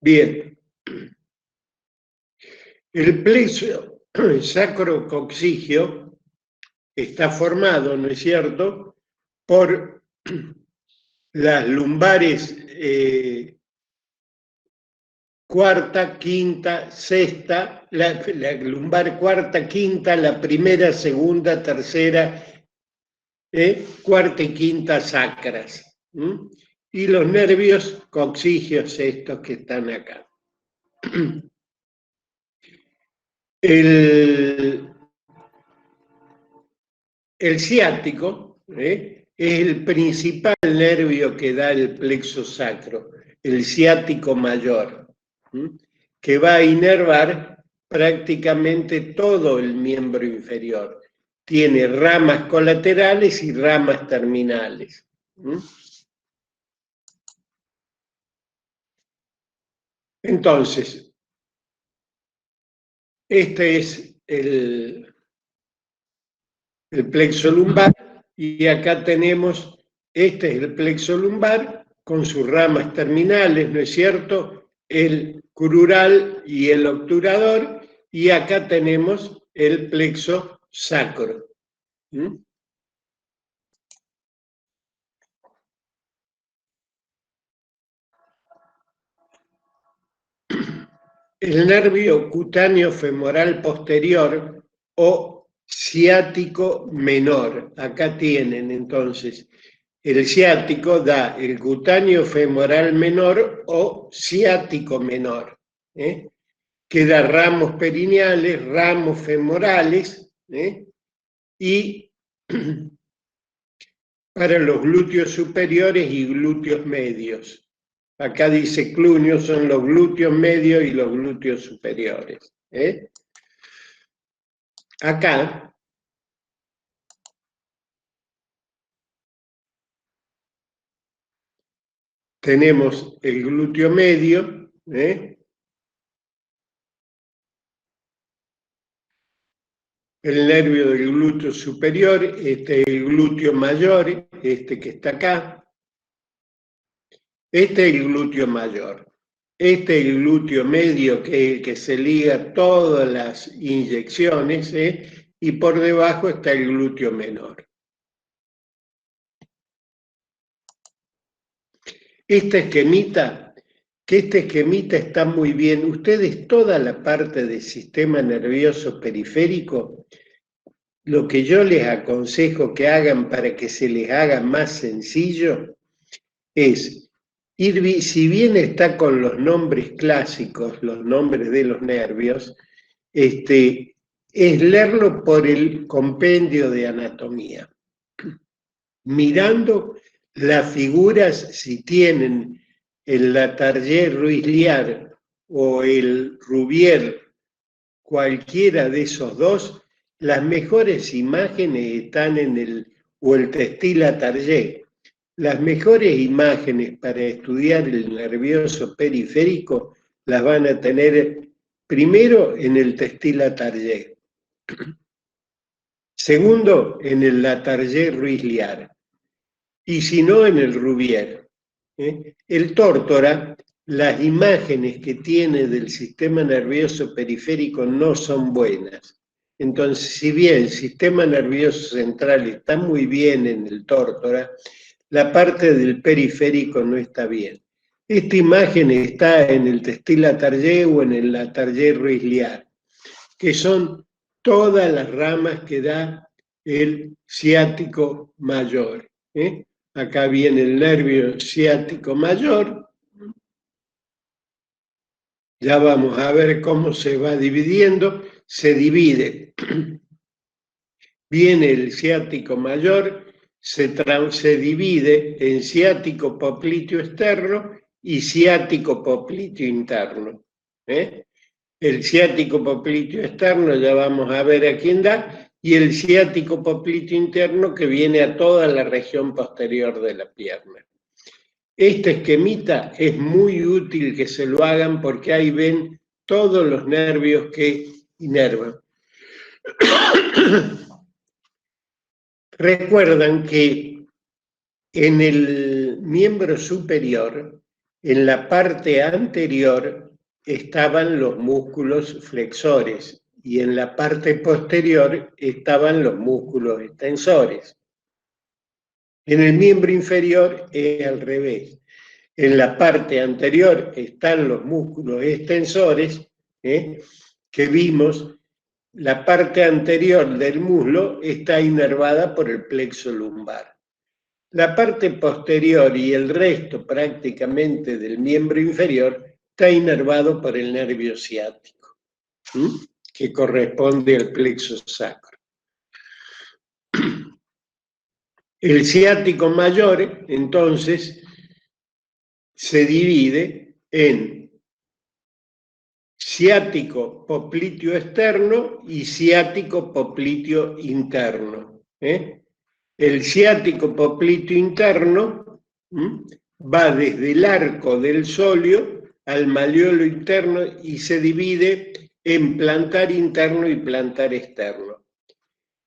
Bien. El plexo sacrococcigio está formado, ¿no es cierto?, por las lumbares cuarta, quinta, sexta, la lumbar cuarta, quinta, la primera, segunda, tercera, cuarta y quinta sacras. Y los nervios coccigios estos que están acá. El ciático es el principal nervio que da el plexo sacro, el ciático mayor, que va a inervar prácticamente todo el miembro inferior. Tiene ramas colaterales y ramas terminales. Entonces, este es el plexo lumbar y acá tenemos, este es el plexo lumbar con sus ramas terminales, ¿no es cierto? El crural y el obturador, y acá tenemos el plexo sacro. El nervio cutáneo femoral posterior o ciático menor. Acá tienen entonces, el ciático da el cutáneo femoral menor o ciático menor, que da ramos perineales, ramos femorales, y para los glúteos superiores y glúteos medios. Acá dice clunio, son los glúteos medios y los glúteos superiores. Acá tenemos el glúteo medio, el nervio del glúteo superior, este es el glúteo mayor, este que está acá. Este es el glúteo mayor. Este es el glúteo medio, que es el que se liga a todas las inyecciones, y por debajo está el glúteo menor. Este esquemita está muy bien. Ustedes, toda la parte del sistema nervioso periférico, lo que yo les aconsejo que hagan para que se les haga más sencillo es si bien está con los nombres clásicos, los nombres de los nervios, es leerlo por el compendio de anatomía, mirando las figuras, si tienen el Latarjet-Ruisliard o el Rubier, cualquiera de esos dos, las mejores imágenes están o el Textil-Latarjet. Las mejores imágenes para estudiar el nervioso periférico las van a tener primero en el Textil-Latarjet. Segundo, en el Latarjet-Ruisliard. Y si no, en el Rubier. El Tórtora, las imágenes que tiene del sistema nervioso periférico no son buenas. Entonces, si bien el sistema nervioso central está muy bien en el Tórtora, la parte del periférico no está bien. Esta imagen está en el Textil-Latarjet o en el Latarjet-Ruisliard, que son todas las ramas que da el ciático mayor. Acá viene el nervio ciático mayor. Ya vamos a ver cómo se va dividiendo. Se divide. Viene el ciático mayor, se divide en ciático popliteo externo y ciático popliteo interno. El ciático popliteo externo ya vamos a ver a quién da, y el ciático popliteo interno que viene a toda la región posterior de la pierna. Este esquemita es muy útil que se lo hagan porque ahí ven todos los nervios que inervan. Recuerdan que en el miembro superior En la parte anterior estaban los músculos flexores y en la parte posterior estaban los músculos extensores. En el miembro inferior es al revés. En la parte anterior están los músculos extensores, que vimos. La parte anterior del muslo está inervada por el plexo lumbar. La parte posterior y el resto prácticamente del miembro inferior está inervado por el nervio ciático, que corresponde al plexo sacro. El ciático mayor, entonces, se divide en ciático popliteo externo y ciático popliteo interno. El ciático popliteo interno va desde el arco del sóleo al malleolo interno y se divide en plantar interno y plantar externo.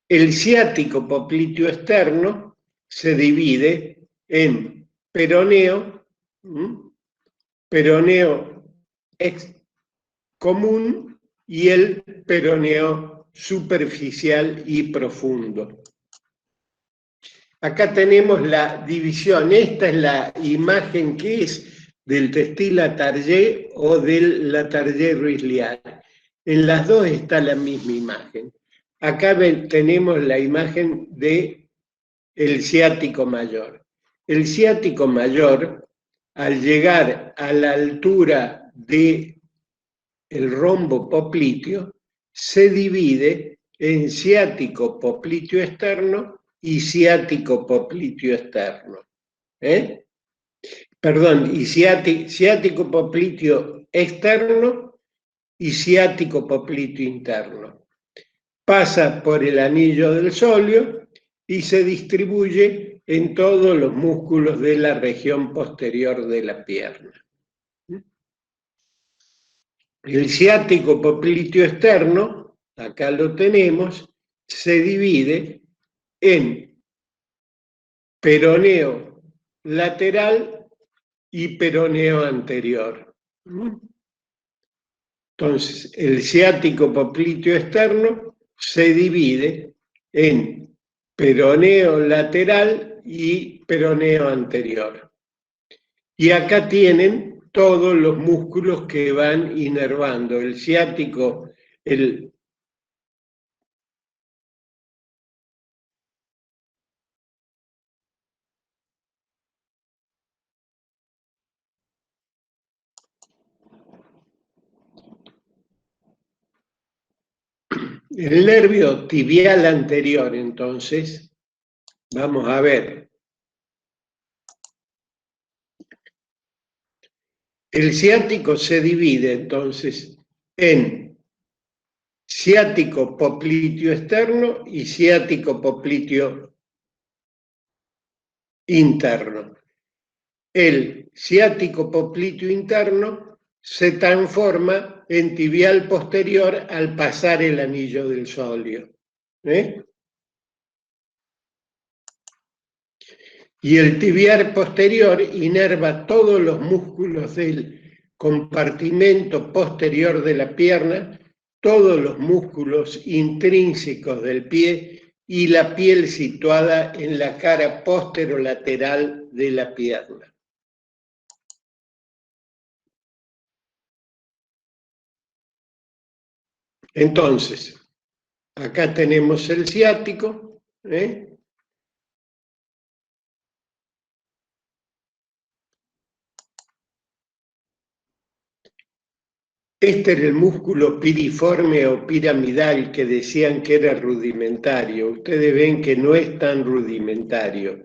El ciático popliteo externo se divide en peroneo, peroneo común y el peroneo superficial y profundo. Acá tenemos la división. Esta es la imagen que es del Testis-Latarjet o del Latarjet-Ruisliard. En las dos está la misma imagen. Acá tenemos la imagen de el ciático mayor. El ciático mayor, al llegar a la altura del rombo popliteo, se divide en ciático popliteo externo y ciático popliteo externo. Perdón, y ciático popliteo externo y ciático popliteo interno. Pasa por el anillo del sóleo y se distribuye en todos los músculos de la región posterior de la pierna. El ciático popliteo externo, acá lo tenemos, se divide en peroneo lateral y peroneo anterior. Entonces, el ciático popliteo externo se divide en peroneo lateral y peroneo anterior. Y acá tienen todos los músculos que van inervando. El ciático, el nervio tibial anterior, entonces, vamos a ver. El ciático se divide, entonces, en ciático popliteo externo y ciático popliteo interno. El ciático popliteo interno se transforma en tibial posterior al pasar el anillo del sóleo. Y el tibial posterior inerva todos los músculos del compartimento posterior de la pierna, todos los músculos intrínsecos del pie y la piel situada en la cara posterolateral de la pierna. Entonces, acá tenemos el ciático, Este era el músculo piriforme o piramidal que decían que era rudimentario. Ustedes ven que no es tan rudimentario.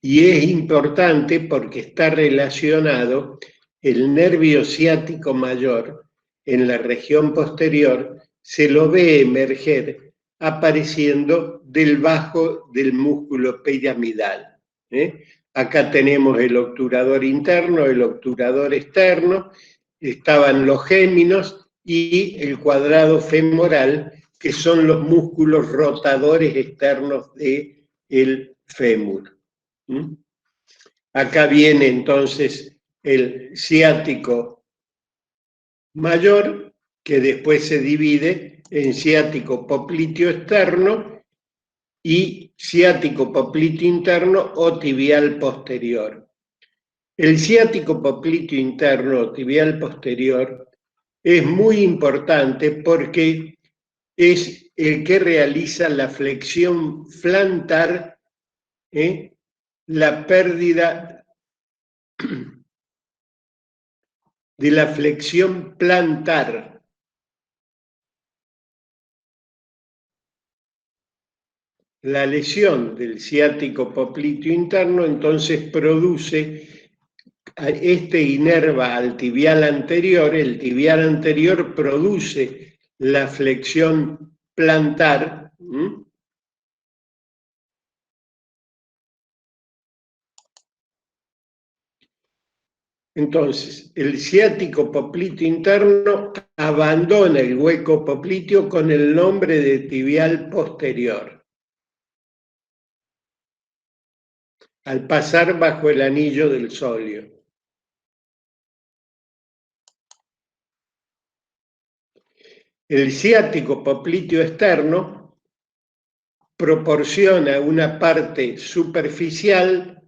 Y es importante porque está relacionado el nervio ciático mayor en la región posterior, se lo ve emerger apareciendo del bajo del músculo piramidal. Acá tenemos el obturador interno, el obturador externo, estaban los géminos y el cuadrado femoral, que son los músculos rotadores externos del fémur. Acá viene entonces el ciático mayor, que después se divide en ciático popliteo externo y ciático popliteo interno o tibial posterior. El ciático popliteo interno o tibial posterior es muy importante porque es el que realiza la flexión plantar, la pérdida de la flexión plantar. La lesión del ciático popliteo interno entonces produce, este inerva al tibial anterior, el tibial anterior produce la flexión plantar. Entonces, el ciático popliteo interno abandona el hueco popliteo con el nombre de tibial posterior, al pasar bajo el anillo del sóleo. El ciático popliteo externo proporciona una parte superficial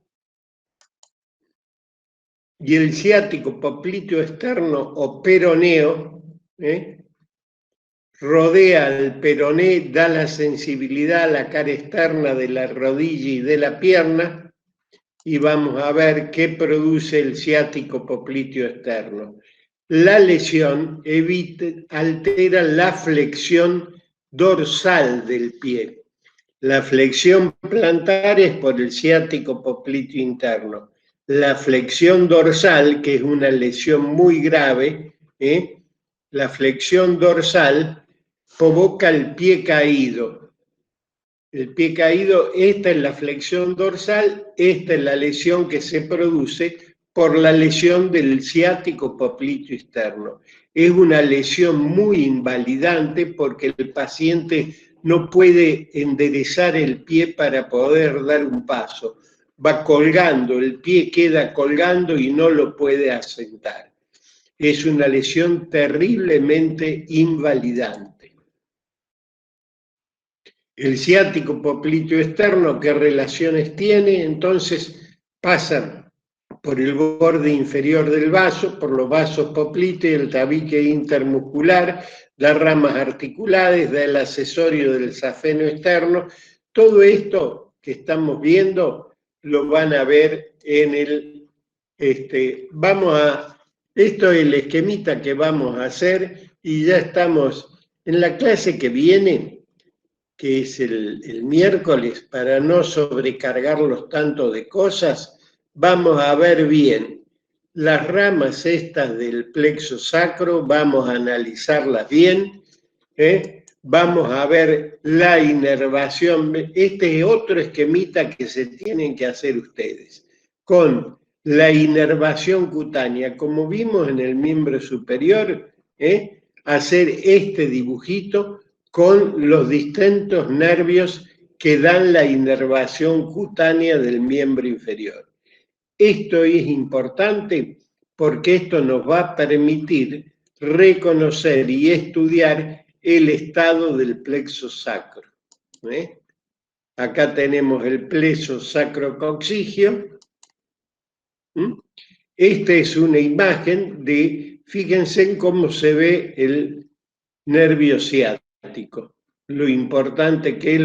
y el ciático popliteo externo o peroneo rodea al peroné, da la sensibilidad a la cara externa de la rodilla y de la pierna, y vamos a ver qué produce el ciático popliteo externo. La lesión altera la flexión dorsal del pie. La flexión plantar es por el ciático popliteo interno. La flexión dorsal, que es una lesión muy grave, la flexión dorsal provoca el pie caído. El pie caído, esta es la flexión dorsal, esta es la lesión que se produce por la lesión del ciático popliteo externo. Es una lesión muy invalidante porque el paciente no puede enderezar el pie para poder dar un paso. Va colgando, el pie queda colgando y no lo puede asentar. Es una lesión terriblemente invalidante. El ciático popliteo externo, ¿qué relaciones tiene? Entonces pasa por el borde inferior del vaso, por los vasos popliteos, el tabique intermuscular, las ramas articulares, del accesorio del safeno externo. Todo esto que estamos viendo lo van a ver en el... esto es el esquemita que vamos a hacer y ya estamos en la clase que viene, que es el miércoles, para no sobrecargarlos tanto de cosas. Vamos a ver bien las ramas estas del plexo sacro, vamos a analizarlas bien, vamos a ver la inervación. Este es otro esquemita que se tienen que hacer ustedes, con la inervación cutánea, como vimos en el miembro superior, hacer este dibujito con los distintos nervios que dan la inervación cutánea del miembro inferior. Esto es importante porque esto nos va a permitir reconocer y estudiar el estado del plexo sacro. Acá tenemos el plexo sacrococcigio. Esta es una imagen de, fíjense en cómo se ve el nervio ciático. Lo importante que es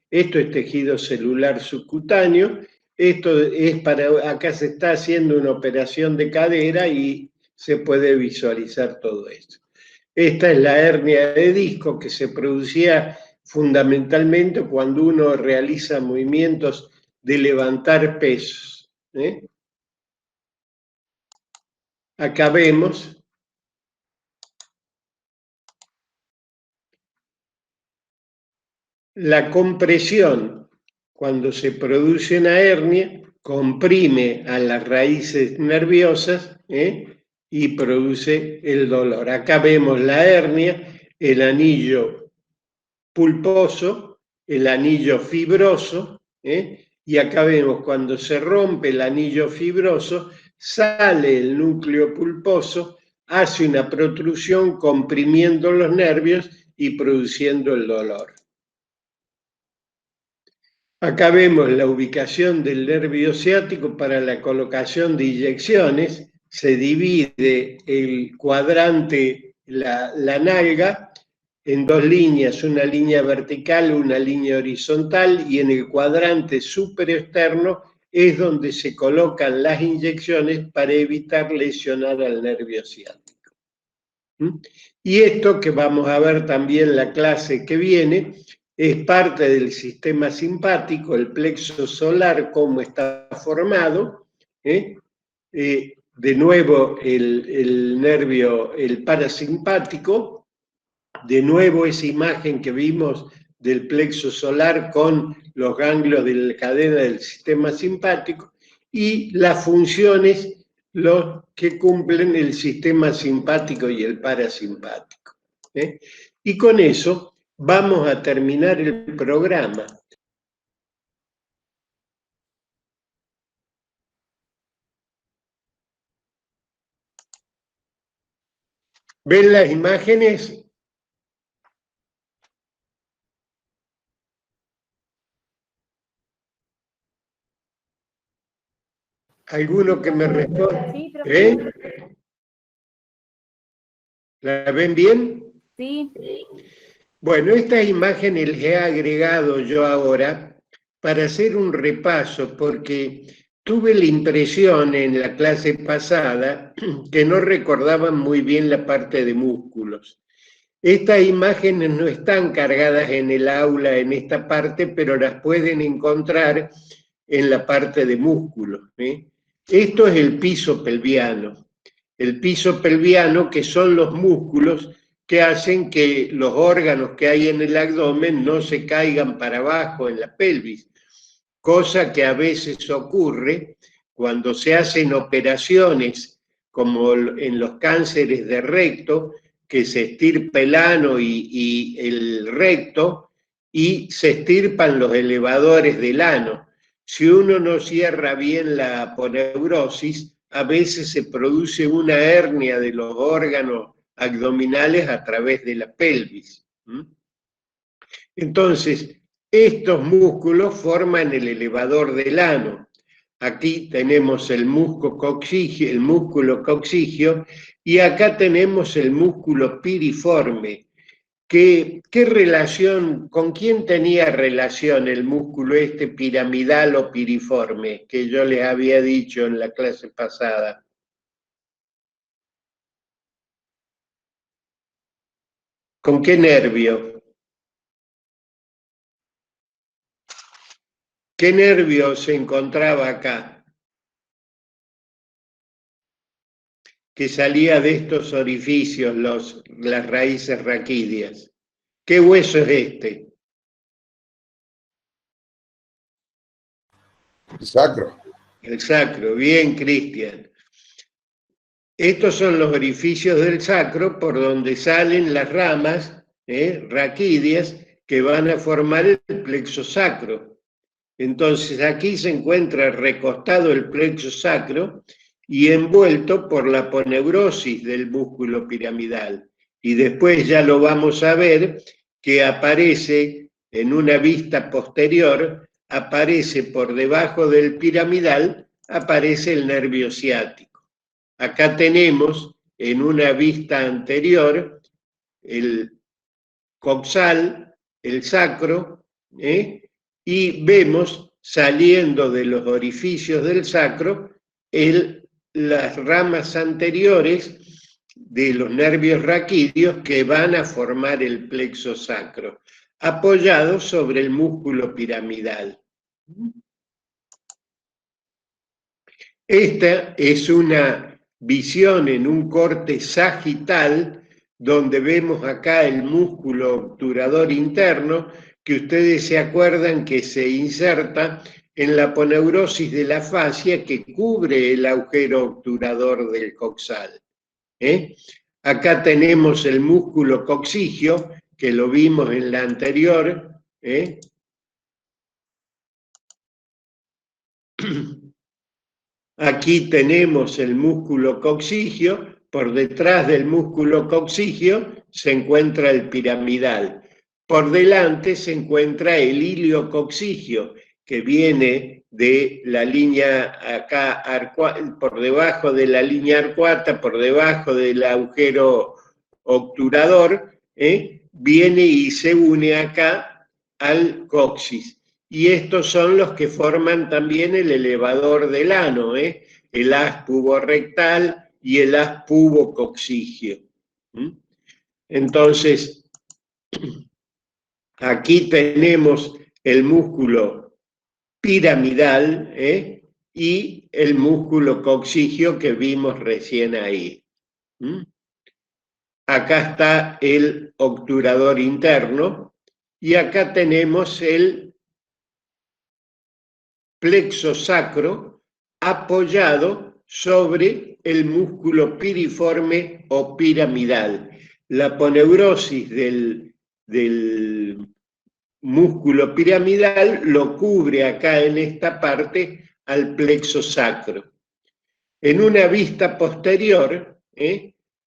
esto es tejido celular subcutáneo. Esto es acá se está haciendo una operación de cadera y se puede visualizar todo esto. Esta es la hernia de disco que se producía fundamentalmente cuando uno realiza movimientos de levantar pesos. Acá vemos la compresión. Cuando se produce una hernia, comprime a las raíces nerviosas y produce el dolor. Acá vemos la hernia, el anillo pulposo, el anillo fibroso, y acá vemos cuando se rompe el anillo fibroso, sale el núcleo pulposo, hace una protrusión comprimiendo los nervios y produciendo el dolor. Acá vemos la ubicación del nervio ciático para la colocación de inyecciones. Se divide el cuadrante, la nalga, en dos líneas, una línea vertical, una línea horizontal, y en el cuadrante superexterno es donde se colocan las inyecciones para evitar lesionar al nervio ciático. Y esto que vamos a ver también en la clase que viene, es parte del sistema simpático, el plexo solar, cómo está formado. De nuevo el nervio, el parasimpático, de nuevo esa imagen que vimos del plexo solar con los ganglios de la cadena del sistema simpático, y las funciones los que cumplen el sistema simpático y el parasimpático. Y con eso vamos a terminar el programa. ¿Ven las imágenes? ¿Alguno que me responda? Sí, profe. ¿La ven bien? Sí. Bueno, estas imágenes les he agregado yo ahora para hacer un repaso, porque tuve la impresión en la clase pasada que no recordaban muy bien la parte de músculos. Estas imágenes no están cargadas en el aula en esta parte, pero las pueden encontrar en la parte de músculos. Esto es el piso pelviano. El piso pelviano, que son los músculos que hacen que los órganos que hay en el abdomen no se caigan para abajo en la pelvis, cosa que a veces ocurre cuando se hacen operaciones como en los cánceres de recto, que se estirpa el ano y el recto, y se estirpan los elevadores del ano. Si uno no cierra bien la aponeurosis, a veces se produce una hernia de los órganos abdominales a través de la pelvis. Entonces, estos músculos forman el elevador del ano. Aquí tenemos el músculo coccigio, y acá tenemos el músculo piriforme. ¿Qué relación, con quién tenía relación el músculo este piramidal o piriforme que yo les había dicho en la clase pasada? ¿Con qué nervio? ¿Qué nervio se encontraba acá? Que salía de estos orificios, las raíces raquídeas. ¿Qué hueso es este? El sacro. El sacro. Bien, Cristian. Estos son los orificios del sacro por donde salen las ramas raquídeas que van a formar el plexo sacro. Entonces aquí se encuentra recostado el plexo sacro y envuelto por la aponeurosis del músculo piramidal. Y después ya lo vamos a ver que aparece en una vista posterior, aparece por debajo del piramidal, aparece el nervio ciático. Acá tenemos en una vista anterior el coxal, el sacro, y vemos saliendo de los orificios del sacro las ramas anteriores de los nervios raquídeos que van a formar el plexo sacro, apoyados sobre el músculo piramidal. Esta es una visión en un corte sagital, donde vemos acá el músculo obturador interno, que ustedes se acuerdan que se inserta en la aponeurosis de la fascia que cubre el agujero obturador del coxal. Acá tenemos el músculo coccigio, que lo vimos en la anterior. Aquí tenemos el músculo coxigio, por detrás del músculo coxigio se encuentra el piramidal. Por delante se encuentra el iliocoxigio, que viene de la línea acá, por debajo de la línea arcuata, por debajo del agujero obturador, viene y se une acá al coxis. Y estos son los que forman también el elevador del ano, el haz puborectal y el haz pubocoxigio. Entonces, aquí tenemos el músculo piramidal y el músculo coxigio que vimos recién ahí. Acá está el obturador interno y acá tenemos el plexo sacro apoyado sobre el músculo piriforme o piramidal. La aponeurosis del músculo piramidal lo cubre acá en esta parte al plexo sacro. En una vista posterior,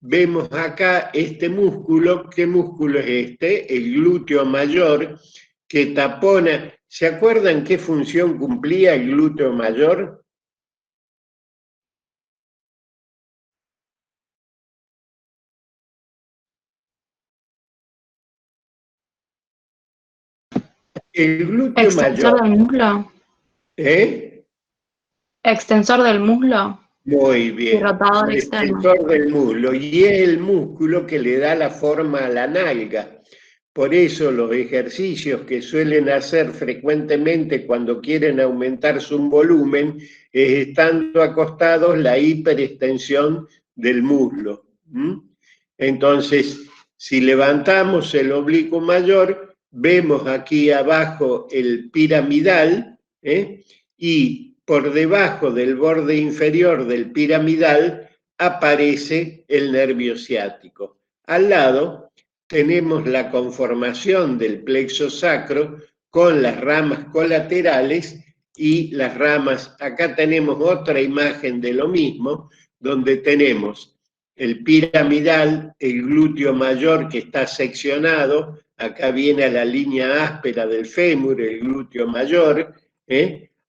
vemos acá este músculo. ¿Qué músculo es este? El glúteo mayor, que tapona. ¿Se acuerdan qué función cumplía el glúteo mayor? El glúteo ¿Extensor mayor. del muslo? ¿Extensor del muslo? Muy Y bien. rotador El externo. extensor del muslo. Y es el músculo que le da la forma a la nalga. Por eso los ejercicios que suelen hacer frecuentemente cuando quieren aumentar su volumen es, estando acostados, la hiperextensión del muslo. Entonces, si levantamos el oblicuo mayor, vemos aquí abajo el piramidal, y por debajo del borde inferior del piramidal aparece el nervio ciático. Al lado tenemos la conformación del plexo sacro con las ramas colaterales y las ramas. Acá tenemos otra imagen de lo mismo, donde tenemos el piramidal, el glúteo mayor que está seccionado, acá viene a la línea áspera del fémur, el glúteo mayor,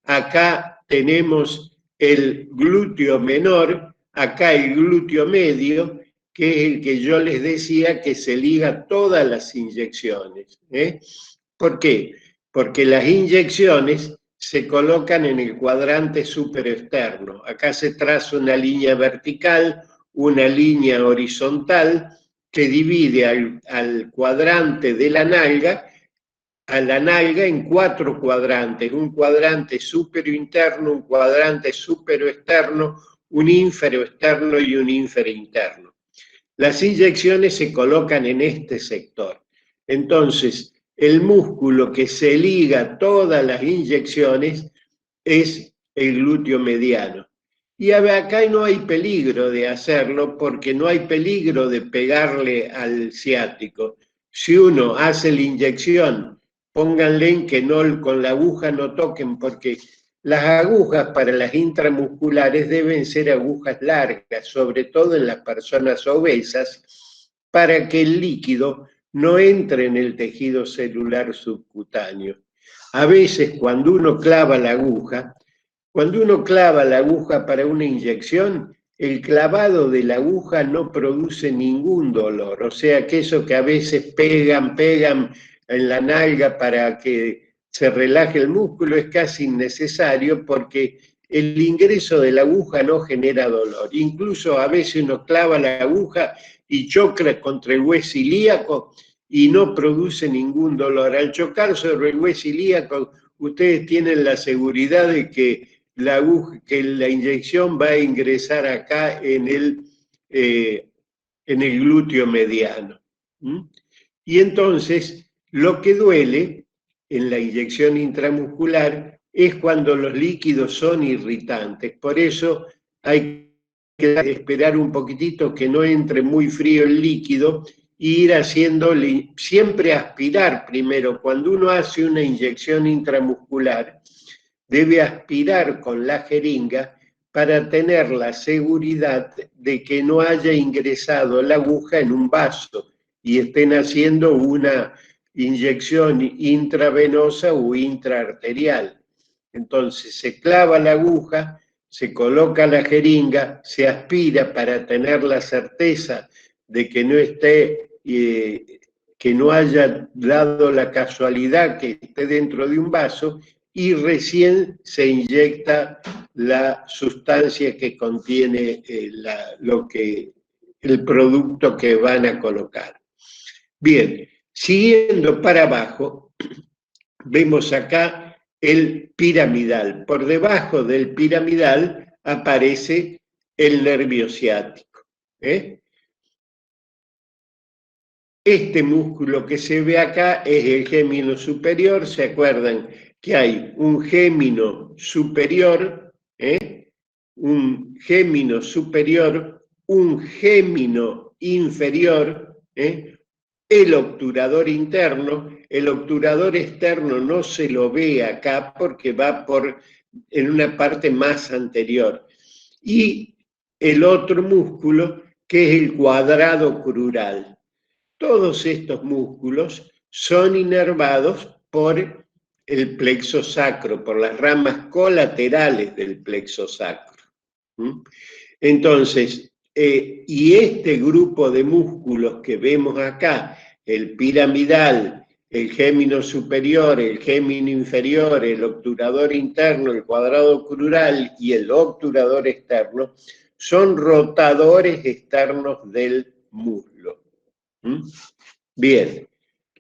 acá tenemos el glúteo menor, acá el glúteo medio, que es el que yo les decía que se liga a todas las inyecciones. ¿Por qué? Porque las inyecciones se colocan en el cuadrante superexterno. Acá se traza una línea vertical, una línea horizontal que divide al cuadrante de la nalga, a la nalga en 4 cuadrantes: un cuadrante superointerno, un cuadrante superoexterno, un inferoexterno y un inferinterno. Las inyecciones se colocan en este sector. Entonces, el músculo que se liga a todas las inyecciones es el glúteo mediano. Y acá no hay peligro de hacerlo, porque no hay peligro de pegarle al ciático. Si uno hace la inyección, pónganle en que no, con la aguja no toquen, porque las agujas para las intramusculares deben ser agujas largas, sobre todo en las personas obesas, para que el líquido no entre en el tejido celular subcutáneo. A veces cuando uno clava la aguja para una inyección, el clavado de la aguja no produce ningún dolor. O sea que eso que a veces pegan en la nalga para que se relaje el músculo es casi innecesario, porque el ingreso de la aguja no genera dolor. Incluso a veces uno clava la aguja y choca contra el hueso ilíaco y no produce ningún dolor. Al chocar sobre el hueso ilíaco, ustedes tienen la seguridad de que que la inyección va a ingresar acá en el glúteo mediano. Y entonces, lo que duele en la inyección intramuscular es cuando los líquidos son irritantes. Por eso hay que esperar un poquitito que no entre muy frío el líquido e ir haciéndole, siempre aspirar primero. Cuando uno hace una inyección intramuscular, debe aspirar con la jeringa para tener la seguridad de que no haya ingresado la aguja en un vaso y estén haciendo una inyección intravenosa o intraarterial. Entonces se clava la aguja, se coloca la jeringa, se aspira para tener la certeza de que no esté, que no haya dado la casualidad que esté dentro de un vaso, y recién se inyecta la sustancia que contiene el producto que van a colocar. Bien, siguiendo para abajo, vemos acá el piramidal. Por debajo del piramidal aparece el nervio ciático. Este músculo que se ve acá es el gémino superior. ¿Se acuerdan que hay un gémino superior, un gémino superior, un gémino inferior, el obturador interno? El obturador externo no se lo ve acá porque va en una parte más anterior. Y el otro músculo, que es el cuadrado crural. Todos estos músculos son inervados por el plexo sacro, por las ramas colaterales del plexo sacro. Entonces, y este grupo de músculos que vemos acá, el piramidal, el gémino superior, el gémino inferior, el obturador interno, el cuadrado crural y el obturador externo, son rotadores externos del muslo. Bien,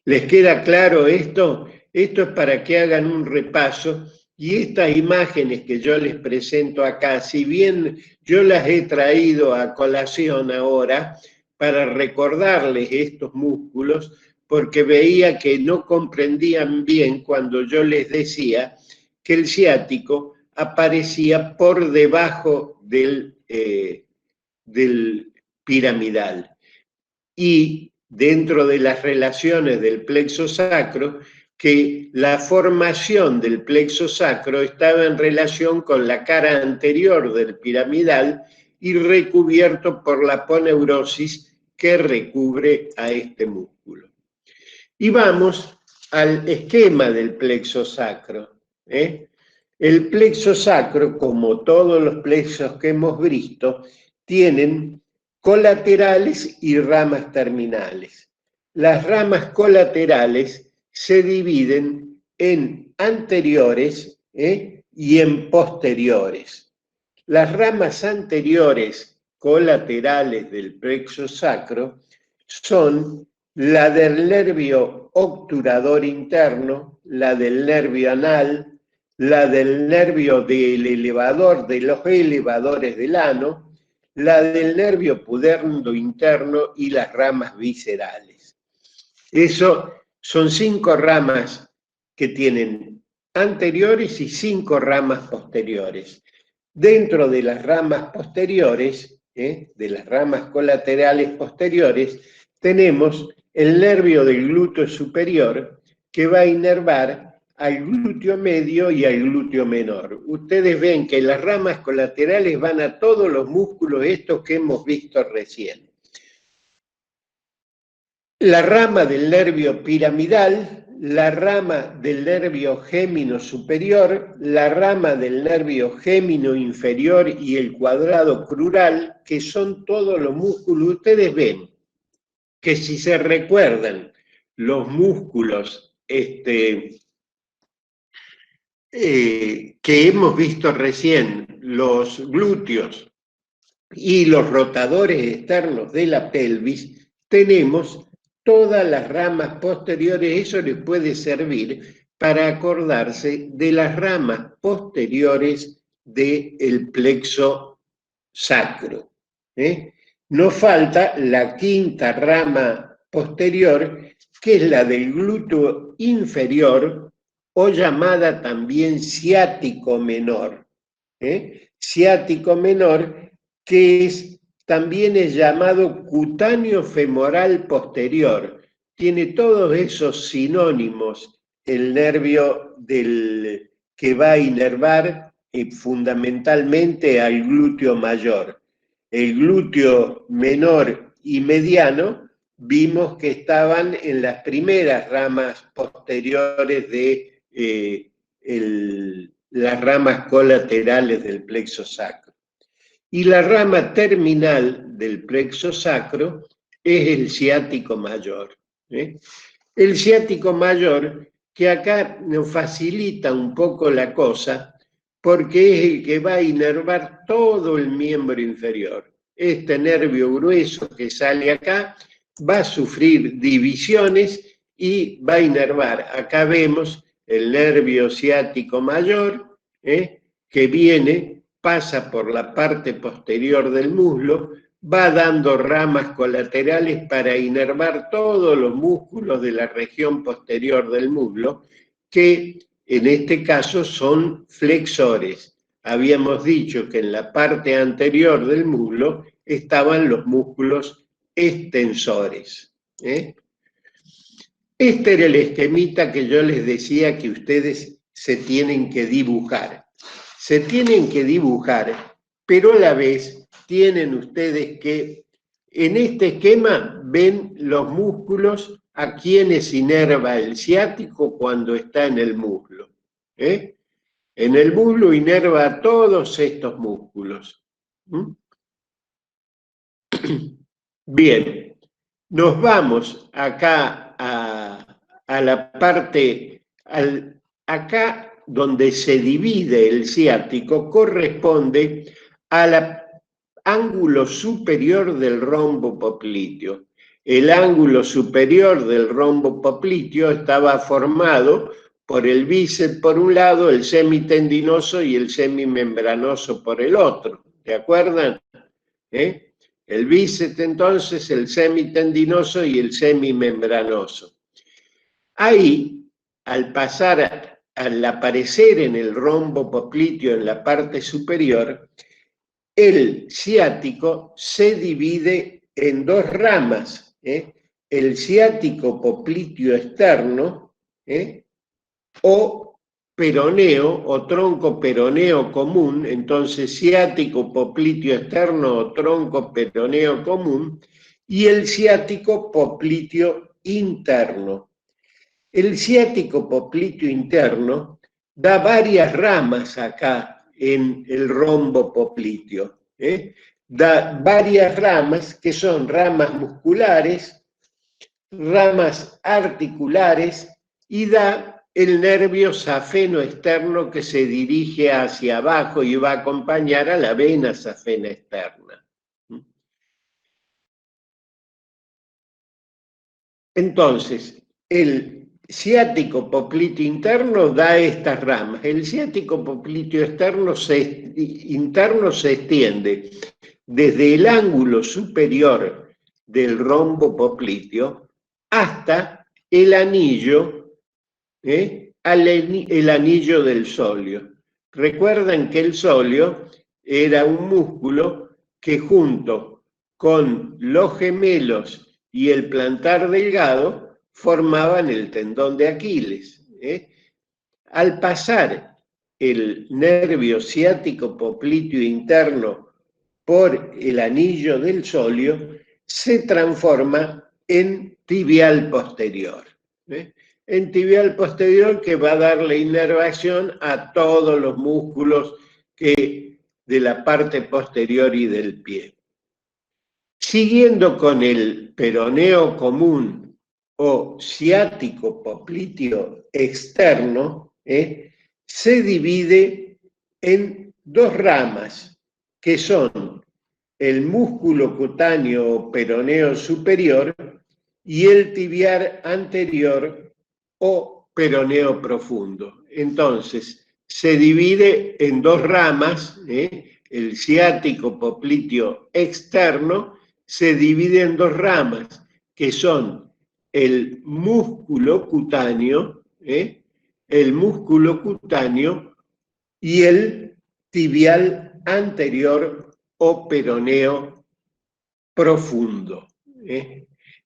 ¿les queda claro esto? Esto es para que hagan un repaso, y estas imágenes que yo les presento acá, si bien yo las he traído a colación ahora para recordarles estos músculos, porque veía que no comprendían bien cuando yo les decía que el ciático aparecía por debajo del piramidal. Y dentro de las relaciones del plexo sacro, que la formación del plexo sacro estaba en relación con la cara anterior del piramidal y recubierto por la aponeurosis que recubre a este músculo. Y vamos al esquema del plexo sacro. El plexo sacro, como todos los plexos que hemos visto, tienen colaterales y ramas terminales. Las ramas colaterales se dividen en anteriores y en posteriores. Las ramas anteriores colaterales del plexo sacro son la del nervio obturador interno, la del nervio anal, la del nervio del elevador, de los elevadores del ano, la del nervio pudendo interno y las ramas viscerales. Eso son 5 ramas que tienen anteriores y 5 ramas posteriores. Dentro de las ramas posteriores, de las ramas colaterales posteriores, tenemos el nervio del glúteo superior, que va a inervar al glúteo medio y al glúteo menor. Ustedes ven que las ramas colaterales van a todos los músculos estos que hemos visto recién. La rama del nervio piramidal, la rama del nervio gémino superior, la rama del nervio gémino inferior y el cuadrado crural, que son todos los músculos. Ustedes ven que si se recuerdan los músculos que hemos visto recién, los glúteos y los rotadores externos de la pelvis, tenemos todas las ramas posteriores. Eso les puede servir para acordarse de las ramas posteriores del plexo sacro. Nos falta la quinta rama posterior, que es la del glúteo inferior, o llamada también ciático menor. Ciático menor, que también es llamado cutáneo femoral posterior. Tiene todos esos sinónimos el nervio que va a inervar fundamentalmente al glúteo mayor. El glúteo menor y mediano vimos que estaban en las primeras ramas posteriores de las ramas colaterales del plexo sacro. Y la rama terminal del plexo sacro es el ciático mayor. El ciático mayor, que acá nos facilita un poco la cosa, porque es el que va a inervar todo el miembro inferior. Este nervio grueso que sale acá va a sufrir divisiones y va a inervar. Acá vemos el nervio ciático mayor, que viene, pasa por la parte posterior del muslo, va dando ramas colaterales para inervar todos los músculos de la región posterior del muslo, que en este caso son flexores. Habíamos dicho que en la parte anterior del muslo estaban los músculos extensores. Este era el esquemita que yo les decía que ustedes se tienen que dibujar. Se tienen que dibujar, pero a la vez tienen ustedes que, en este esquema, ven los músculos a quienes inerva el ciático cuando está en el muslo. En el muslo inerva a todos estos músculos. Bien, nos vamos acá a la parte, acá donde se divide el ciático, corresponde al ángulo superior del rombo popliteo. El ángulo superior del rombo popliteo estaba formado por el bíceps por un lado, el semitendinoso y el semimembranoso por el otro. ¿De acuerdo? El bíceps entonces, el semitendinoso y el semimembranoso. Ahí, al pasar, al aparecer en el rombo popliteo en la parte superior, el ciático se divide en dos ramas, el ciático popliteo externo, o peroneo o tronco peroneo común, entonces ciático popliteo externo o tronco peroneo común, y el ciático popliteo interno. El ciático popliteo interno da varias ramas acá en el rombo popliteo. Da varias ramas que son ramas musculares, ramas articulares y da el nervio safeno externo que se dirige hacia abajo y va a acompañar a la vena safena externa. Entonces, el ciático popliteo interno da estas ramas. El ciático popliteo interno se extiende desde el ángulo superior del rombo popliteo hasta el anillo, el anillo del sóleo. Recuerdan que el sóleo era un músculo que junto con los gemelos y el plantar delgado formaban el tendón de Aquiles. Al pasar el nervio ciático popliteo interno por el anillo del sóleo, se transforma en tibial posterior. En tibial posterior, que va a darle inervación a todos los músculos de la parte posterior y del pie. Siguiendo con el peroneo común o ciático popliteo externo, se divide en dos ramas, que son el músculo cutáneo o peroneo superior y el tibial anterior o peroneo profundo. Entonces, se divide en dos ramas, el ciático popliteo externo se divide en dos ramas, que son el músculo cutáneo y el tibial anterior o peroneo profundo.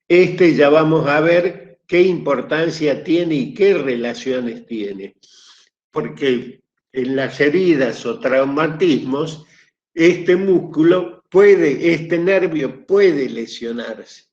Este ya vamos a ver qué importancia tiene y qué relaciones tiene. Porque en las heridas o traumatismos, este nervio puede lesionarse.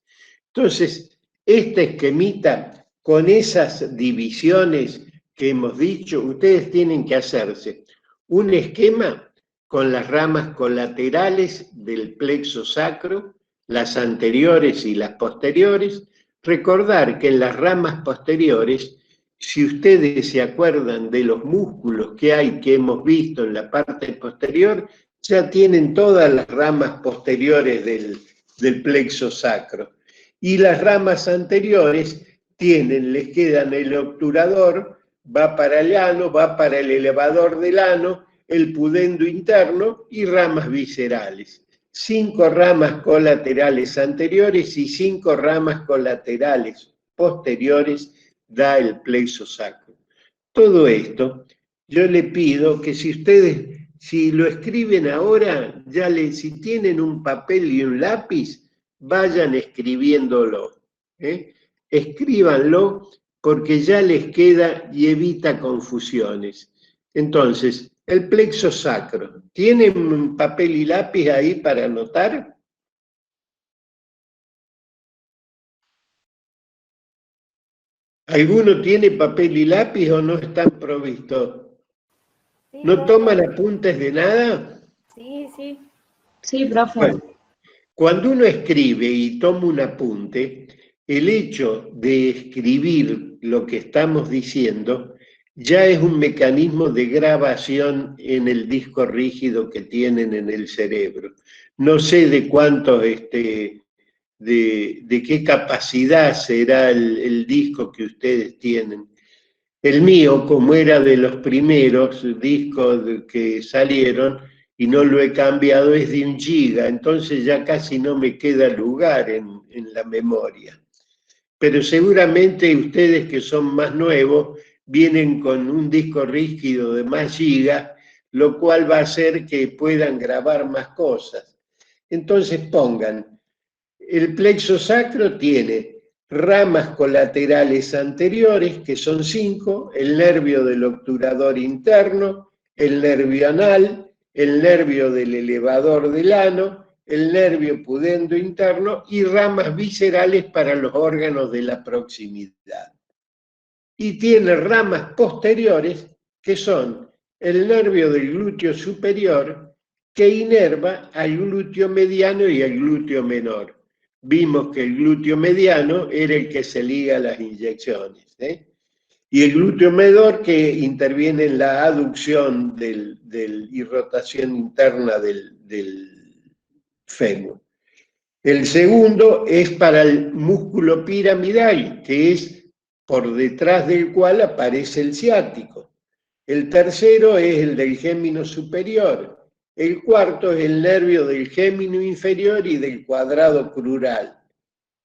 Entonces, este esquemita, con esas divisiones que hemos dicho, ustedes tienen que hacerse un esquema con las ramas colaterales del plexo sacro, las anteriores y las posteriores. Recordar que en las ramas posteriores, si ustedes se acuerdan de los músculos que hay, que hemos visto en la parte posterior, ya tienen todas las ramas posteriores del plexo sacro. Y las ramas anteriores les quedan el obturador, va para el ano, va para el elevador del ano, el pudendo interno y ramas viscerales. 5 ramas colaterales anteriores y 5 ramas colaterales posteriores da el plexo sacro. Todo esto, yo le pido que si ustedes, si lo escriben ahora, si tienen un papel y un lápiz, vayan escribiéndolo. Escríbanlo porque ya les queda y evita confusiones. Entonces, el plexo sacro, ¿tienen un papel y lápiz ahí para anotar? ¿Alguno tiene papel y lápiz o no están provistos? Sí, ¿No profe. toman apuntes de nada? Sí, sí. Sí, profe. Bueno, cuando uno escribe y toma un apunte, el hecho de escribir lo que estamos diciendo ya es un mecanismo de grabación en el disco rígido que tienen en el cerebro. No sé de cuántos, de qué capacidad será el disco que ustedes tienen. El mío, como era de los primeros discos que salieron, y no lo he cambiado, es de 1 giga, entonces ya casi no me queda lugar en la memoria. Pero seguramente ustedes que son más nuevos vienen con un disco rígido de más gigas, lo cual va a hacer que puedan grabar más cosas. Entonces pongan, el plexo sacro tiene ramas colaterales anteriores, que son 5, el nervio del obturador interno, el nervio anal, el nervio del elevador del ano, el nervio pudendo interno y ramas viscerales para los órganos de la proximidad. Y tiene ramas posteriores, que son el nervio del glúteo superior, que inerva al glúteo mediano y al glúteo menor. Vimos que el glúteo mediano era el que se liga a las inyecciones, y el glúteo menor que interviene en la aducción y rotación interna del fémur. El segundo es para el músculo piramidal, que es por detrás del cual aparece el ciático. El tercero es el del gémino superior. El cuarto es el nervio del gémino inferior y del cuadrado crural.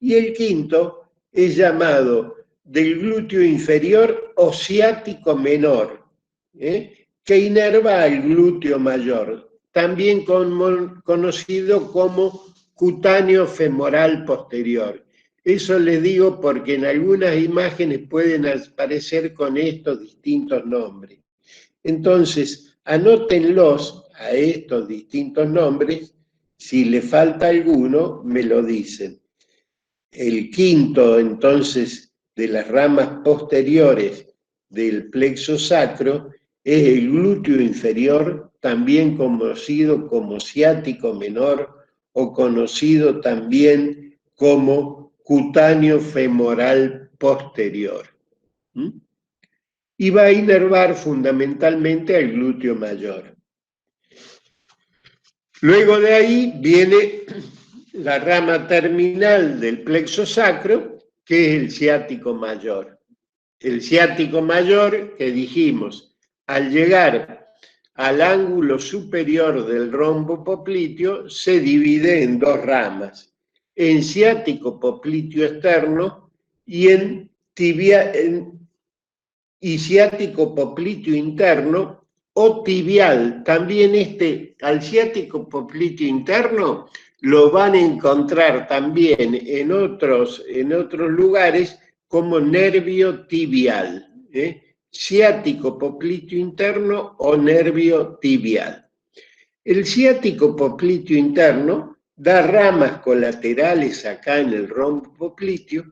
Y el quinto es llamado del glúteo inferior o ciático menor, que inerva al glúteo mayor, también conocido como cutáneo femoral posterior. Eso les digo porque en algunas imágenes pueden aparecer con estos distintos nombres. Entonces, anótenlos a estos distintos nombres. Si le falta alguno, me lo dicen. El quinto, entonces, de las ramas posteriores del plexo sacro es el glúteo inferior, también conocido como ciático menor o conocido también como cutáneo femoral posterior. Y va a inervar fundamentalmente al glúteo mayor. Luego de ahí viene la rama terminal del plexo sacro, que es el ciático mayor. El ciático mayor, que dijimos, al llegar al ángulo superior del rombo popliteo, se divide en 2 ramas, en ciático popliteo externo y en ciático popliteo interno o tibial. También al ciático popliteo interno lo van a encontrar también en otros lugares como nervio tibial, ciático popliteo interno o nervio tibial. El ciático popliteo interno da ramas colaterales acá en el rombo popliteo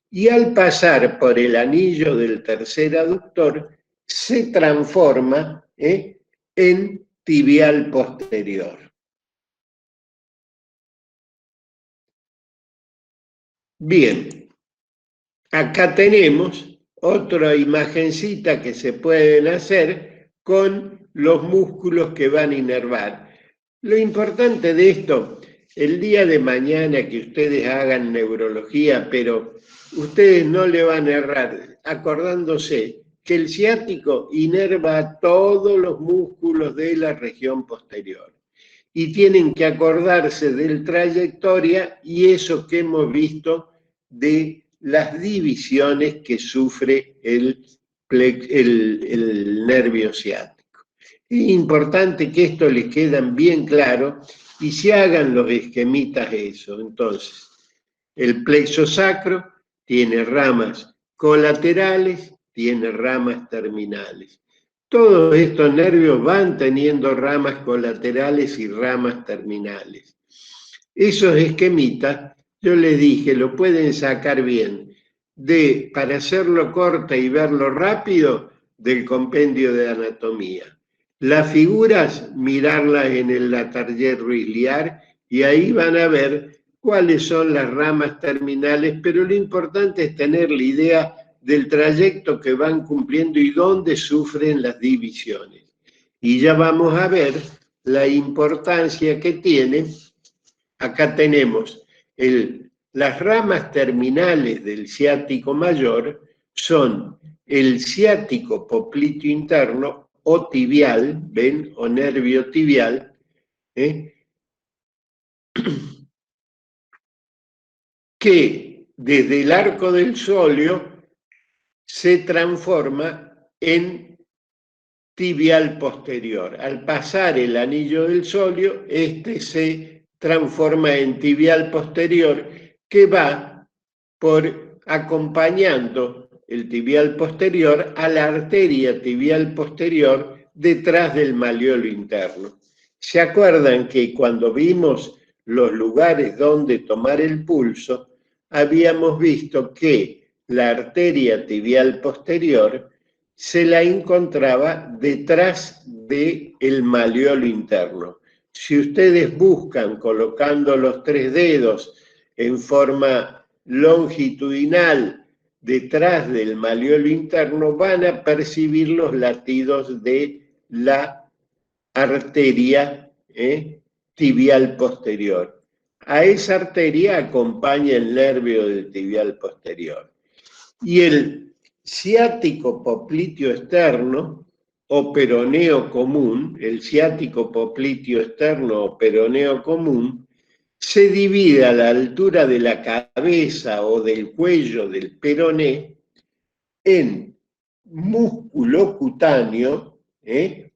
y al pasar por el anillo del tercer aductor se transforma en tibial posterior. Bien, acá tenemos otra imagencita que se pueden hacer con los músculos que van a inervar. Lo importante de esto, el día de mañana que ustedes hagan neurología, pero ustedes no le van a errar, acordándose que el ciático inerva todos los músculos de la región posterior. Y tienen que acordarse del trayectoria y eso que hemos visto de las divisiones que sufre el nervio ciático. Es importante que esto les quede bien claro y se hagan los esquemitas de eso. Entonces, el plexo sacro tiene ramas colaterales, tiene ramas terminales. Todos estos nervios van teniendo ramas colaterales y ramas terminales. Esos esquemitas, yo les dije, lo pueden sacar bien para hacerlo corta y verlo rápido del compendio de anatomía. Las figuras, mirarlas en el Latarjet-Ruisliard y ahí van a ver cuáles son las ramas terminales, pero lo importante es tener la idea del trayecto que van cumpliendo y dónde sufren las divisiones. Y ya vamos a ver la importancia que tiene. Acá tenemos las ramas terminales del ciático mayor, son el ciático popliteo interno o tibial, ¿ven? O nervio tibial, que desde el arco del sóleo se transforma en tibial posterior. Al pasar el anillo del sóleo, este se transforma en tibial posterior, que va acompañando el tibial posterior a la arteria tibial posterior detrás del maleolo interno. ¿Se acuerdan que cuando vimos los lugares donde tomar el pulso, habíamos visto que la arteria tibial posterior se la encontraba detrás del maleolo interno? Si ustedes buscan colocando los 3 dedos en forma longitudinal detrás del maleolo interno, van a percibir los latidos de la arteria tibial posterior. A esa arteria acompaña el nervio del tibial posterior. Y el ciático popliteo externo o peroneo común, el ciático popliteo externo o peroneo común, se divide a la altura de la cabeza o del cuello del peroné en músculo cutáneo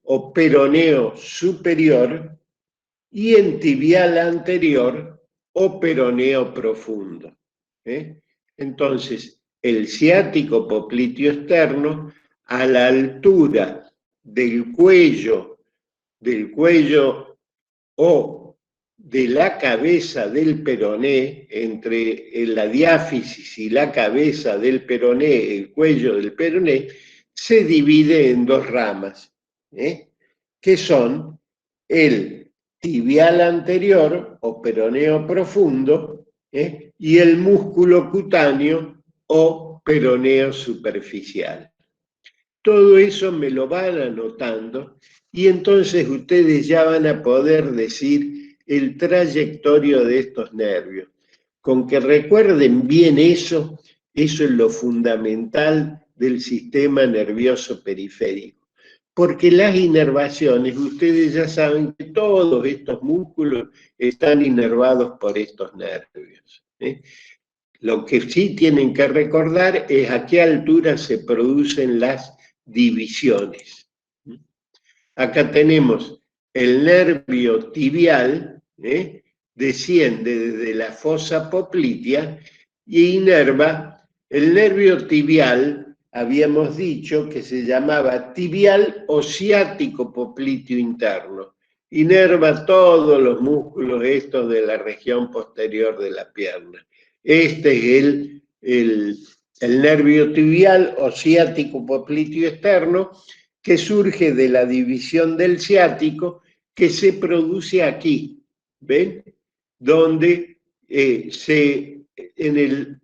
o peroneo superior y en tibial anterior o peroneo profundo. Entonces, el ciático popliteo externo a la altura del cuello o de la cabeza del peroné, entre la diáfisis y la cabeza del peroné, el cuello del peroné, se divide en 2 ramas, que son el tibial anterior o peroneo profundo y el músculo cutáneo o peroneo superficial. Todo eso me lo van anotando y entonces ustedes ya van a poder decir el trayectorio de estos nervios. Con que recuerden bien eso es lo fundamental del sistema nervioso periférico. Porque las inervaciones, ustedes ya saben que todos estos músculos están inervados por estos nervios. Lo que sí tienen que recordar es a qué altura se producen las divisiones. Acá tenemos el nervio tibial, desciende desde la fosa poplitea y inerva. El nervio tibial habíamos dicho que se llamaba tibial o ciático popliteo interno. Inerva todos los músculos estos de la región posterior de la pierna. Este es el nervio tibial o ciático popliteo externo, que surge de la división del ciático, que se produce aquí, ¿ven? Donde en el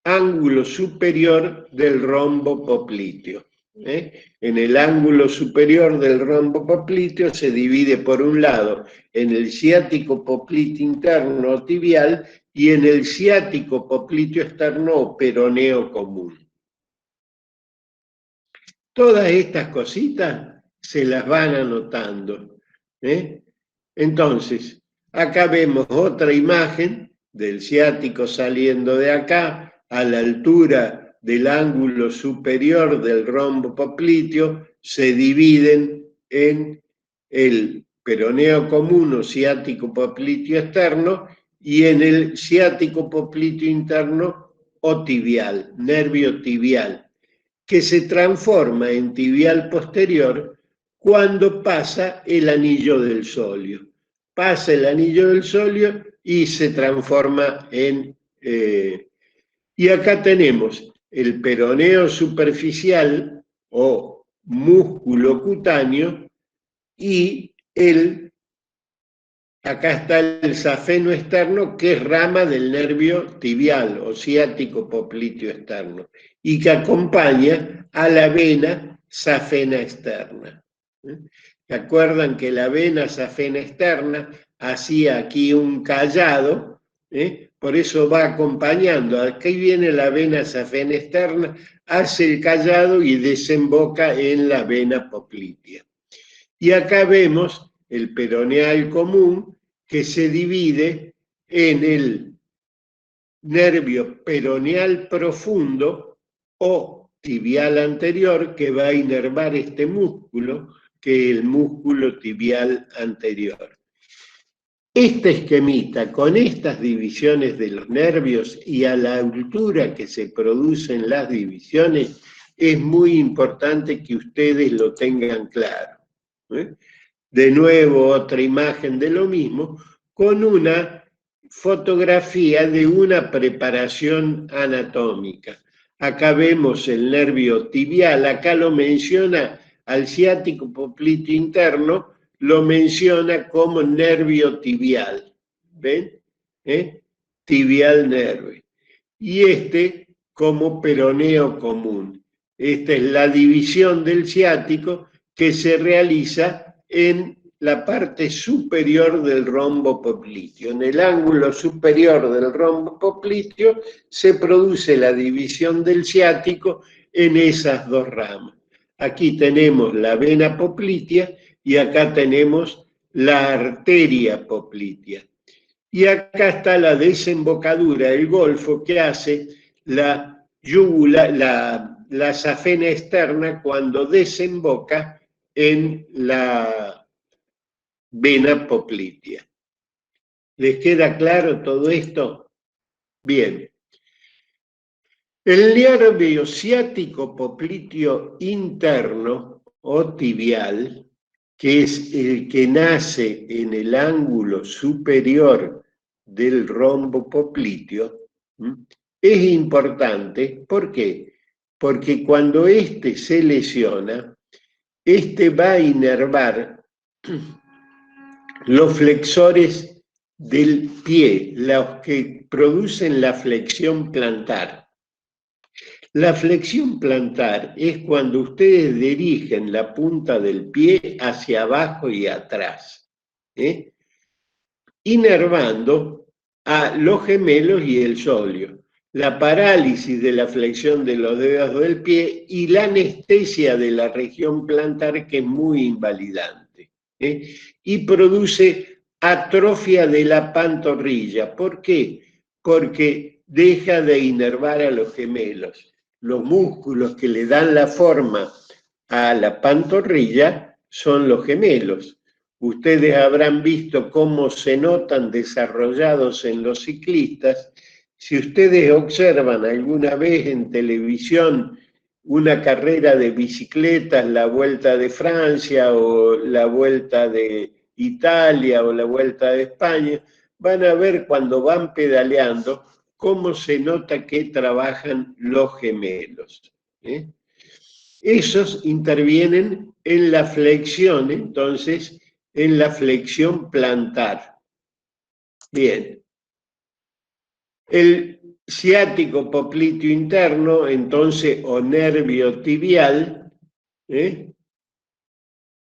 ángulo superior del rombo popliteo. En el ángulo superior del rombo popliteo se divide por un lado en el ciático popliteo interno o tibial y en el ciático popliteo externo o peroneo común. Todas estas cositas se las van anotando. Entonces, acá vemos otra imagen del ciático saliendo de acá a la altura del ángulo superior del rombo popliteo, se dividen en el peroneo común o ciático popliteo externo y en el ciático popliteo interno o tibial, nervio tibial, que se transforma en tibial posterior cuando pasa el anillo del sóleo. Pasa el anillo del sóleo y se transforma en... y acá tenemos el peroneo superficial o músculo cutáneo y acá está el safeno externo, que es rama del nervio tibial o ciático popliteo externo y que acompaña a la vena safena externa. ¿Se acuerdan que la vena safena externa hacía aquí un callado? Por eso va acompañando. Aquí viene la vena safena externa, hace el callado y desemboca en la vena poplitea. Y acá vemos el peroneal común, que se divide en el nervio peroneal profundo o tibial anterior, que va a inervar este músculo, que es el músculo tibial anterior. Esta esquemita, con estas divisiones de los nervios y a la altura que se producen las divisiones, es muy importante que ustedes lo tengan claro. De nuevo, otra imagen de lo mismo, con una fotografía de una preparación anatómica. Acá vemos el nervio tibial, acá lo menciona al ciático popliteo interno, lo menciona como nervio tibial. ¿Ven? Tibial nervio. Y este como peroneo común. Esta es la división del ciático que se realiza en la parte superior del rombo popliteo. En el ángulo superior del rombo popliteo se produce la división del ciático en esas dos ramas. Aquí tenemos la vena poplitea y acá tenemos la arteria poplitea. Y acá está la desembocadura, el golfo que hace la yugula, la safena externa cuando desemboca en la vena poplitea. ¿Les queda claro todo esto? Bien. El nervio ciático popliteo interno o tibial, que es el que nace en el ángulo superior del rombo popliteo, es importante. ¿Por qué? Porque cuando éste se lesiona, este va a inervar los flexores del pie, los que producen la flexión plantar. La flexión plantar es cuando ustedes dirigen la punta del pie hacia abajo y atrás, inervando a los gemelos y el sóleo. La parálisis de la flexión de los dedos del pie y la anestesia de la región plantar, que es muy invalidante, y produce atrofia de la pantorrilla. ¿Por qué? Porque deja de inervar a los gemelos. Los músculos que le dan la forma a la pantorrilla son los gemelos. Ustedes habrán visto cómo se notan desarrollados en los ciclistas. Si ustedes observan alguna vez en televisión una carrera de bicicletas, la Vuelta de Francia o la Vuelta de Italia o la Vuelta de España, van a ver cuando van pedaleando cómo se nota que trabajan los gemelos. Esos intervienen en la flexión, entonces, en la flexión plantar. Bien. El ciático popliteo interno, entonces, o nervio tibial,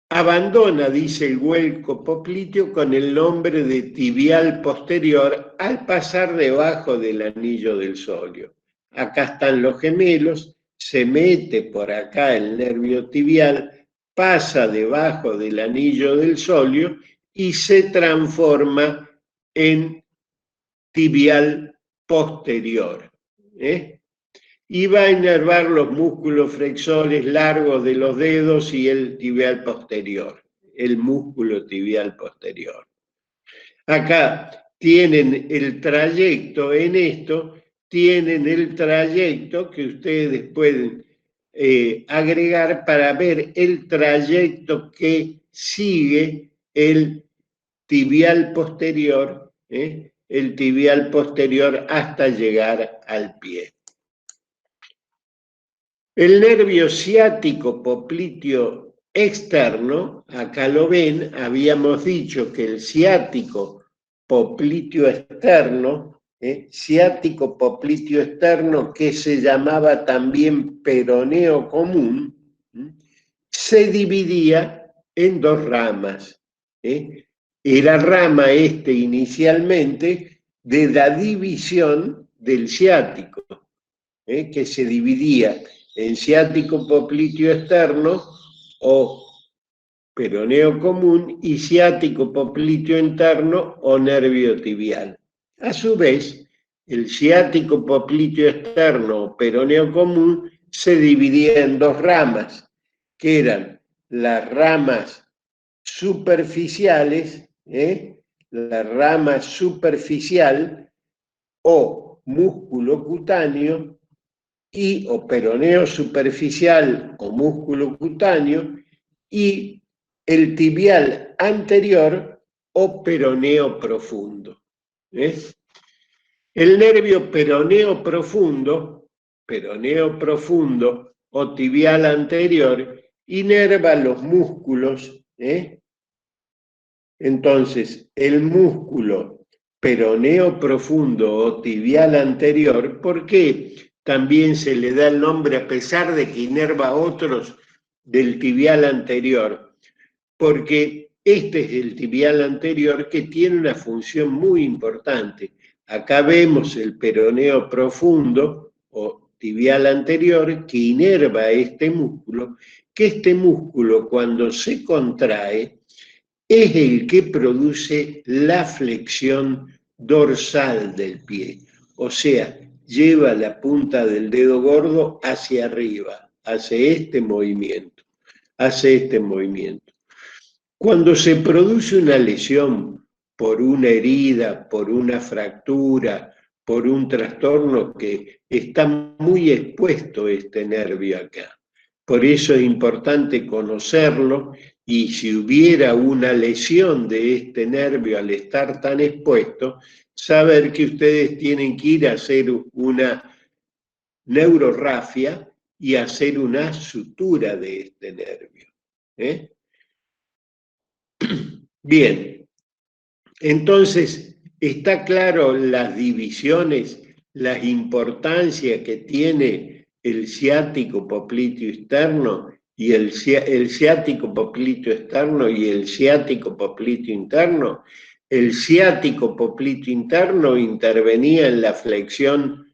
abandona, dice el hueco popliteo, con el nombre de tibial posterior al pasar debajo del anillo del sóleo. Acá están los gemelos, se mete por acá el nervio tibial, pasa debajo del anillo del sóleo y se transforma en tibial posterior. Y va a inervar los músculos flexores largos de los dedos y el tibial posterior, el músculo tibial posterior. Acá tienen el trayecto, en esto tienen el trayecto que ustedes pueden agregar para ver el trayecto que sigue el tibial posterior, el tibial posterior hasta llegar al pie. El nervio ciático popliteo externo, acá lo ven, habíamos dicho que el ciático popliteo externo, ciático popliteo externo, que se llamaba también peroneo común, se dividía en dos ramas. Era rama inicialmente de la división del ciático, que se dividía en ciático popliteo externo o peroneo común y ciático popliteo interno o nervio tibial. A su vez, el ciático popliteo externo o peroneo común se dividía en dos ramas, que eran las ramas superficiales, la rama superficial o músculo cutáneo, o peroneo superficial o músculo cutáneo, y el tibial anterior o peroneo profundo. El nervio peroneo profundo o tibial anterior, inerva los músculos. Entonces, el músculo peroneo profundo o tibial anterior, ¿por qué también se le da el nombre a pesar de que inerva otros del tibial anterior? Porque este es el tibial anterior que tiene una función muy importante. Acá vemos el peroneo profundo o tibial anterior que inerva este músculo, que este músculo cuando se contrae es el que produce la flexión dorsal del pie. O sea, lleva la punta del dedo gordo hacia arriba, hace este movimiento. Cuando se produce una lesión por una herida, por una fractura, por un trastorno, que está muy expuesto este nervio acá. Por eso es importante conocerlo, y si hubiera una lesión de este nervio al estar tan expuesto, saber que ustedes tienen que ir a hacer una neurorrafia y hacer una sutura de este nervio. Bien, entonces está claro las divisiones, las importancias que tiene el ciático popliteo externo y el ciático popliteo externo y el ciático popliteo interno. El ciático popliteo interno intervenía en la flexión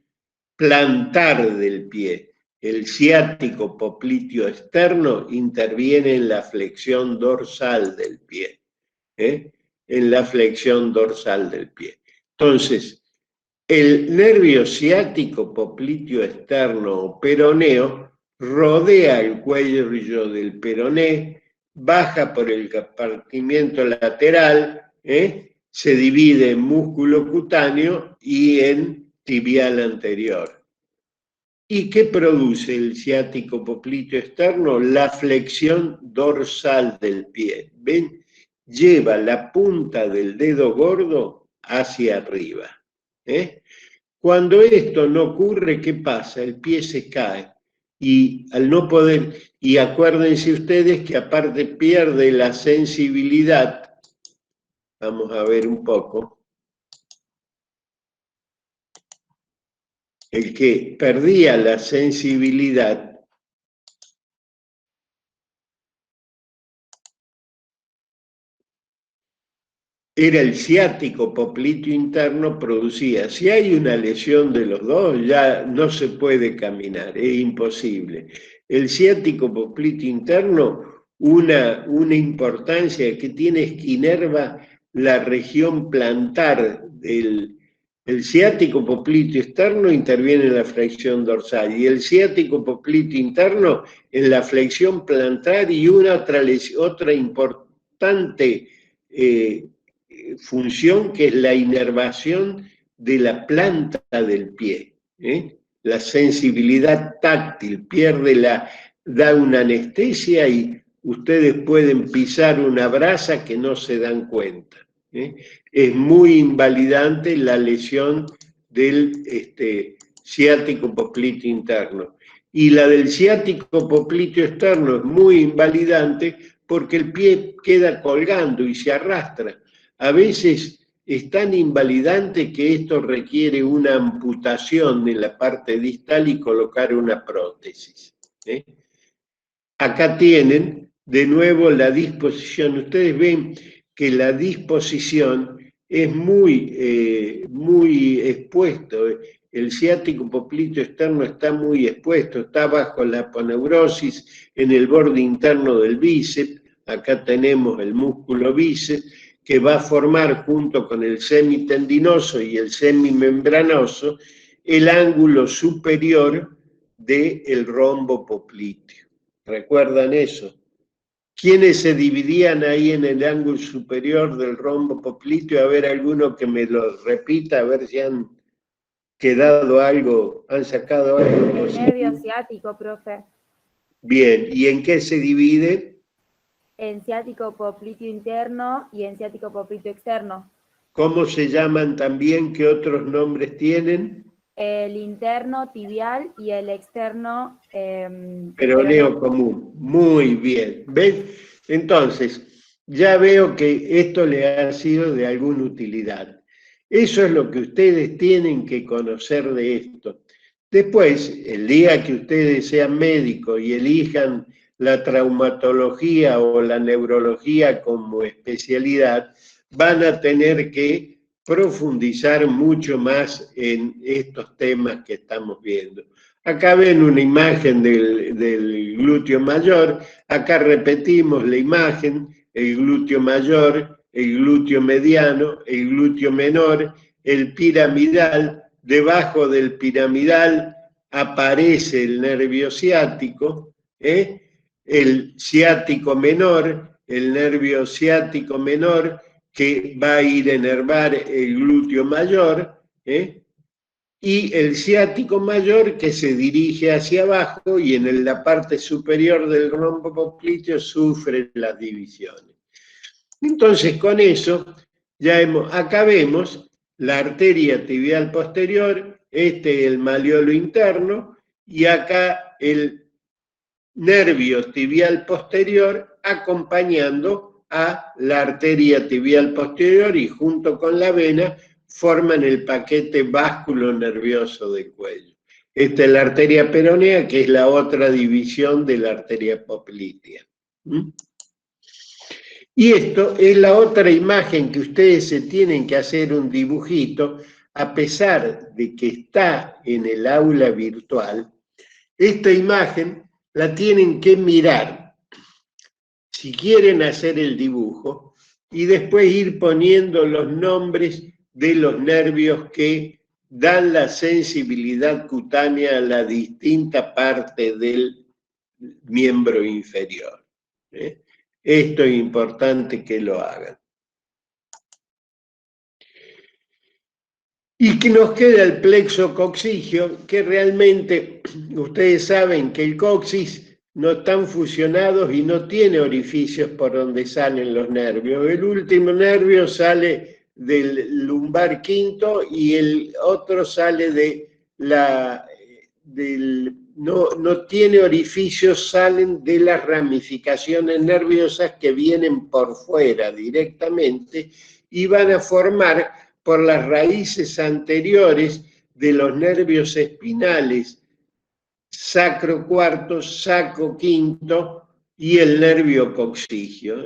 plantar del pie. El ciático popliteo externo interviene en la flexión dorsal del pie. En la flexión dorsal del pie. Entonces, el nervio ciático popliteo externo o peroneo rodea el cuello del peroné, baja por el compartimiento lateral, se divide en músculo cutáneo y en tibial anterior. ¿Y qué produce el ciático popliteo externo? La flexión dorsal del pie. ¿Ven? Lleva la punta del dedo gordo hacia arriba. Cuando esto no ocurre, ¿qué pasa? El pie se cae y al no poder, y acuérdense ustedes que aparte pierde la sensibilidad. Vamos a ver un poco. El que perdía la sensibilidad era el ciático popliteo interno, producía. Si hay una lesión de los dos, ya no se puede caminar, es imposible. El ciático popliteo interno, una importancia que tiene es que inerva la región plantar del el ciático popliteo externo interviene en la flexión dorsal y el ciático popliteo interno en la flexión plantar y otra importante función que es la inervación de la planta del pie. La sensibilidad táctil da una anestesia y ustedes pueden pisar una brasa que no se dan cuenta. Es muy invalidante la lesión del ciático popliteo interno. Y la del ciático popliteo externo es muy invalidante porque el pie queda colgando y se arrastra. A veces es tan invalidante que esto requiere una amputación en la parte distal y colocar una prótesis. Acá tienen de nuevo la disposición. Ustedes ven que la disposición es muy expuesto. El ciático popliteo externo está muy expuesto, está bajo la aponeurosis en el borde interno del bíceps. Acá tenemos el músculo bíceps que va a formar junto con el semitendinoso y el semimembranoso el ángulo superior del rombo popliteo. ¿Recuerdan eso? ¿Quiénes se dividían ahí en el ángulo superior del rombo popliteo? A ver, alguno que me lo repita, a ver si han quedado algo, han sacado algo El positivo. nervio ciático, profe. Bien, ¿y en qué se divide? En ciático popliteo interno y en ciático popliteo externo. ¿Cómo se llaman también? ¿Qué otros nombres tienen? El interno tibial y el externo Peroneo común. Muy bien. ¿Ven? Entonces, ya veo que esto le ha sido de alguna utilidad. Eso es lo que ustedes tienen que conocer de esto. Después, el día que ustedes sean médicos y elijan la traumatología o la neurología como especialidad, van a tener que profundizar mucho más en estos temas que estamos viendo. Acá ven una imagen del glúteo mayor, acá repetimos la imagen, el glúteo mayor, el glúteo mediano, el glúteo menor, el piramidal, debajo del piramidal aparece el nervio ciático, el ciático menor, el nervio ciático menor que va a ir a inervar el glúteo mayor, y el ciático mayor que se dirige hacia abajo y en la parte superior del rombo popliteo sufre las divisiones. Entonces con eso acá vemos la arteria tibial posterior, el maleolo interno y acá el nervio tibial posterior acompañando a la arteria tibial posterior y junto con la vena forman el paquete básculo nervioso del cuello. Esta es la arteria peronea, que es la otra división de la arteria poplitea. Y esto es la otra imagen que ustedes se tienen que hacer un dibujito, a pesar de que está en el aula virtual. Esta imagen la tienen que mirar si quieren hacer el dibujo y después ir poniendo los nombres de los nervios que dan la sensibilidad cutánea a la distinta parte del miembro inferior. Esto es importante que lo hagan. Y que nos queda el plexo coxígeo, que realmente ustedes saben que el coxis no están fusionados y no tiene orificios por donde salen los nervios. El último nervio sale del lumbar quinto y el otro sale no tiene orificios, salen de las ramificaciones nerviosas que vienen por fuera directamente y van a formar por las raíces anteriores de los nervios espinales, sacro cuarto, sacro quinto y el nervio coxígeo.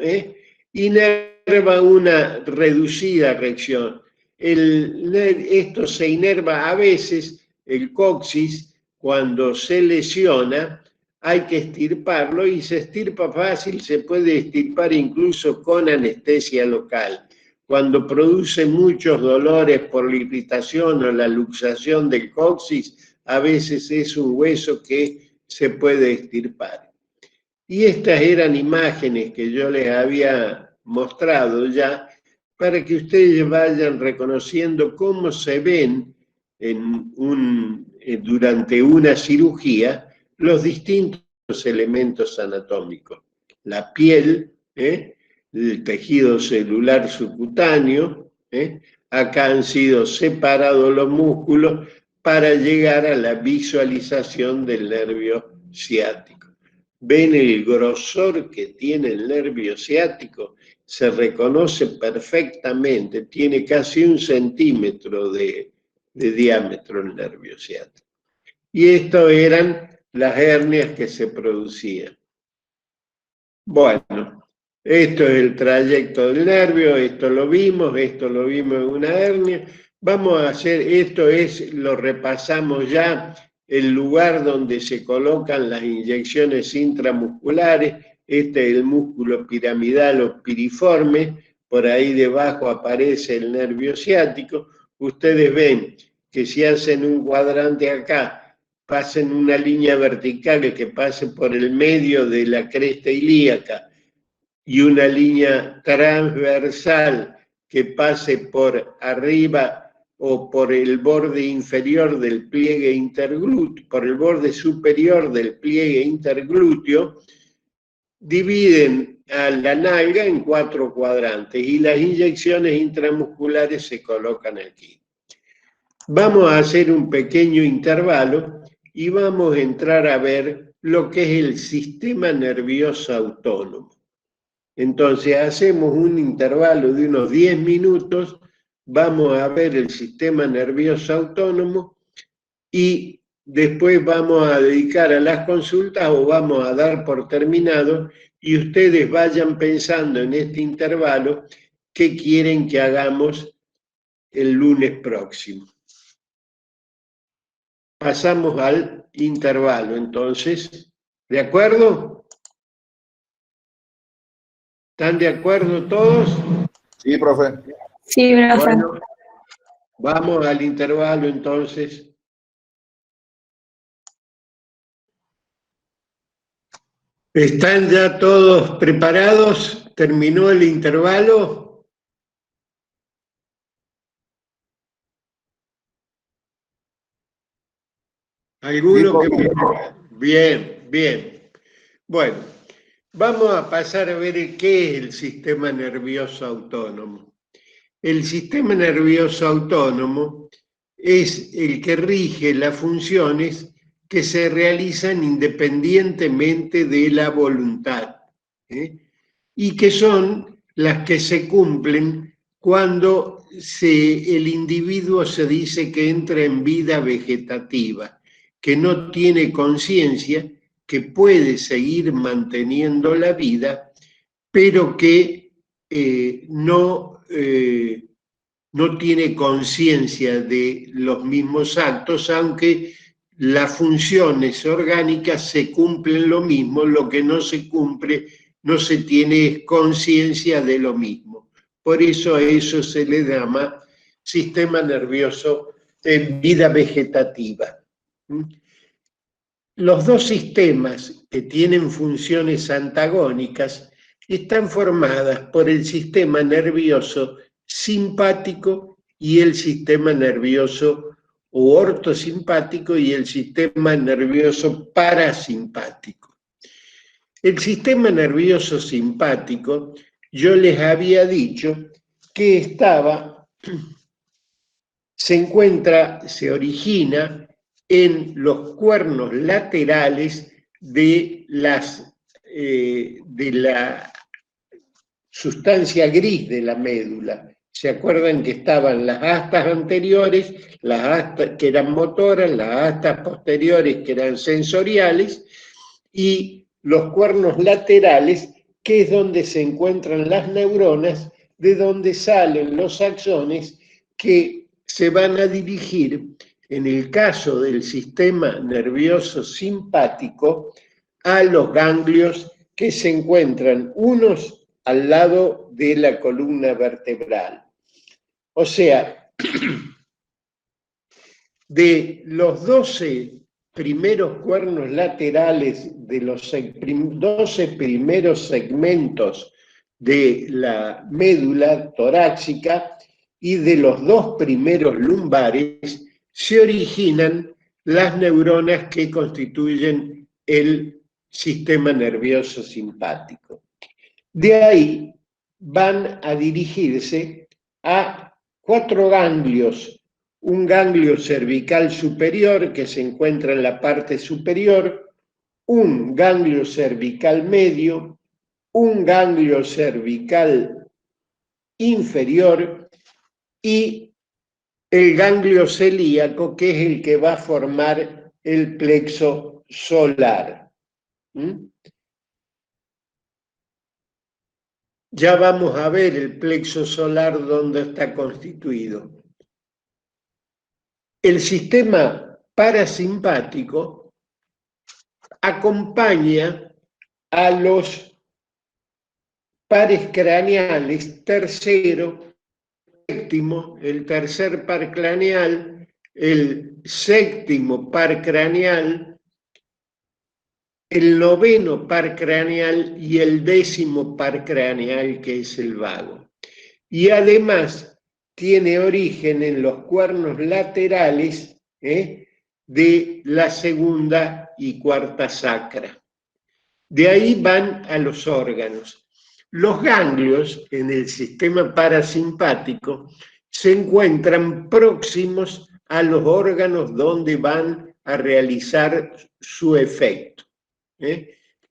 Inerva una reducida reacción. Esto se inerva a veces, el coxis, cuando se lesiona, hay que estirparlo y se estirpa fácil, se puede estirpar incluso con anestesia local. Cuando produce muchos dolores por la irritación o la luxación del coxis, a veces es un hueso que se puede estirpar. Y estas eran imágenes que yo les había mostrado ya para que ustedes vayan reconociendo cómo se ven durante una cirugía los distintos elementos anatómicos. La piel, el tejido celular subcutáneo, acá han sido separados los músculos para llegar a la visualización del nervio ciático. ¿Ven el grosor que tiene el nervio ciático? Se reconoce perfectamente, tiene casi 1 centímetro de diámetro el nervio ciático. Y esto eran las hernias que se producían. Bueno, esto es el trayecto del nervio, esto lo vimos en una hernia. Vamos a hacer, lo repasamos ya, el lugar donde se colocan las inyecciones intramusculares. Este es el músculo piramidal o piriforme, por ahí debajo aparece el nervio ciático. Ustedes ven que si hacen un cuadrante acá, pasen una línea vertical que pase por el medio de la cresta ilíaca y una línea transversal que pase por arriba o por el borde inferior del pliegue interglúteo, por el borde superior del pliegue interglúteo, dividen a la nalga en 4 cuadrantes y las inyecciones intramusculares se colocan aquí. Vamos a hacer un pequeño intervalo y vamos a entrar a ver lo que es el sistema nervioso autónomo. Entonces hacemos un intervalo de unos 10 minutos, vamos a ver el sistema nervioso autónomo y después vamos a dedicar a las consultas o vamos a dar por terminado y ustedes vayan pensando en este intervalo qué quieren que hagamos el lunes próximo. Pasamos al intervalo, entonces, ¿de acuerdo? ¿Están de acuerdo todos? Sí, profe. Sí, profe. Bueno, vamos al intervalo entonces. ¿Están ya todos preparados? ¿Terminó el intervalo? ¿Alguno que me... Bien, bien. Bueno, vamos a pasar a ver qué es el sistema nervioso autónomo. El sistema nervioso autónomo es el que rige las funciones que se realizan independientemente de la voluntad, y que son las que se cumplen cuando el individuo se dice que entra en vida vegetativa, que no tiene conciencia, que puede seguir manteniendo la vida, pero que no tiene conciencia de los mismos actos, aunque las funciones orgánicas se cumplen lo mismo, lo que no se cumple, no se tiene conciencia de lo mismo. Por eso a eso se le llama sistema nervioso en vida vegetativa. Los dos sistemas que tienen funciones antagónicas están formadas por el sistema nervioso simpático y el sistema nervioso ortosimpático y el sistema nervioso parasimpático. El sistema nervioso simpático, yo les había dicho que se origina en los cuernos laterales de la sustancia gris de la médula. ¿Se acuerdan que estaban las astas anteriores, las astas que eran motoras, las astas posteriores que eran sensoriales, y los cuernos laterales, que es donde se encuentran las neuronas, de donde salen los axones que se van a dirigir, en el caso del sistema nervioso simpático, a los ganglios que se encuentran unos al lado de la columna vertebral. O sea, de los 12 primeros cuernos laterales, de los 12 primeros segmentos de la médula torácica y de los 2 primeros lumbares, se originan las neuronas que constituyen el sistema nervioso simpático. De ahí van a dirigirse a 4 ganglios: un ganglio cervical superior que se encuentra en la parte superior, un ganglio cervical medio, un ganglio cervical inferior y el ganglio celíaco, que es el que va a formar el plexo solar. Ya vamos a ver el plexo solar dónde está constituido. El sistema parasimpático acompaña a los pares craneales tercero, séptimo, el tercer par craneal, el séptimo par craneal, el noveno par craneal y el 10º par craneal, que es el vago. Y además tiene origen en los cuernos laterales de la segunda y cuarta sacra. De ahí van a los órganos. Los ganglios en el sistema parasimpático se encuentran próximos a los órganos donde van a realizar su efecto.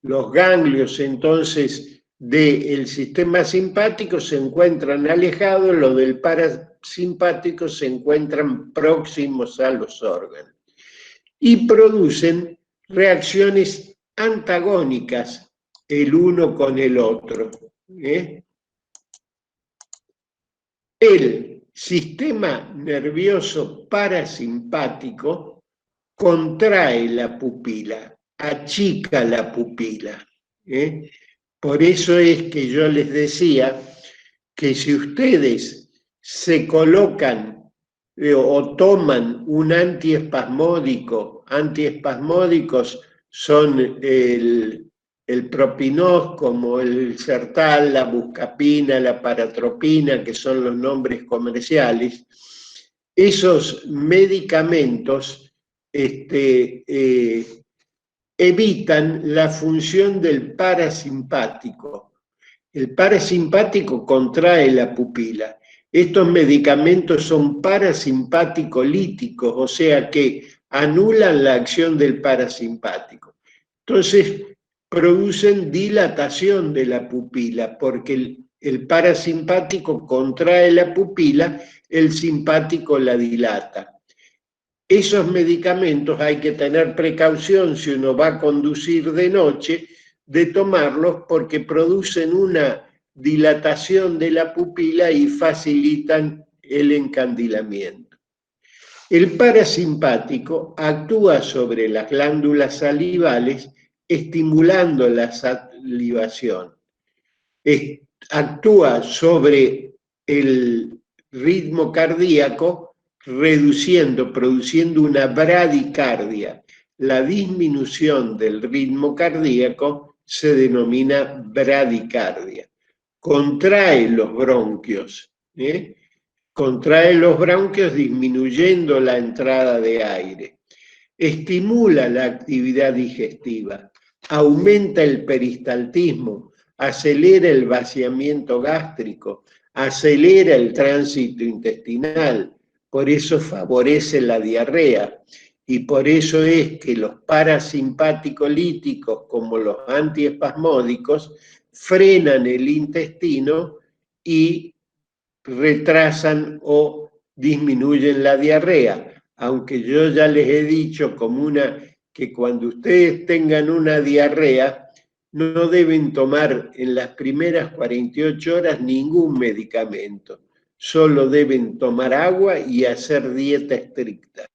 Los ganglios entonces del sistema simpático se encuentran alejados, los del parasimpático se encuentran próximos a los órganos y producen reacciones antagónicas el uno con el otro. El sistema nervioso parasimpático contrae la pupila, achica la pupila. Por eso es que yo les decía que si ustedes se colocan o toman un antiespasmódico, antiespasmódicos son el Propinos, como el Sertal, la Buscapina, la Paratropina, que son los nombres comerciales, esos medicamentos evitan la función del parasimpático. El parasimpático contrae la pupila. Estos medicamentos son parasimpático-líticos, o sea que anulan la acción del parasimpático. Entonces, producen dilatación de la pupila, porque el parasimpático contrae la pupila, el simpático la dilata. Esos medicamentos hay que tener precaución si uno va a conducir de noche de tomarlos, porque producen una dilatación de la pupila y facilitan el encandilamiento. El parasimpático actúa sobre las glándulas salivales estimulando la salivación. Actúa sobre el ritmo cardíaco produciendo una bradicardia. La disminución del ritmo cardíaco se denomina bradicardia. Contrae los bronquios, contrae los bronquios disminuyendo la entrada de aire, estimula la actividad digestiva, aumenta el peristaltismo, acelera el vaciamiento gástrico, acelera el tránsito intestinal, por eso favorece la diarrea. Y por eso es que los parasimpático-líticos, como los antiespasmódicos, frenan el intestino y retrasan o disminuyen la diarrea. Aunque yo ya les he dicho que cuando ustedes tengan una diarrea, no deben tomar en las primeras 48 horas ningún medicamento. Solo deben tomar agua y hacer dieta estricta.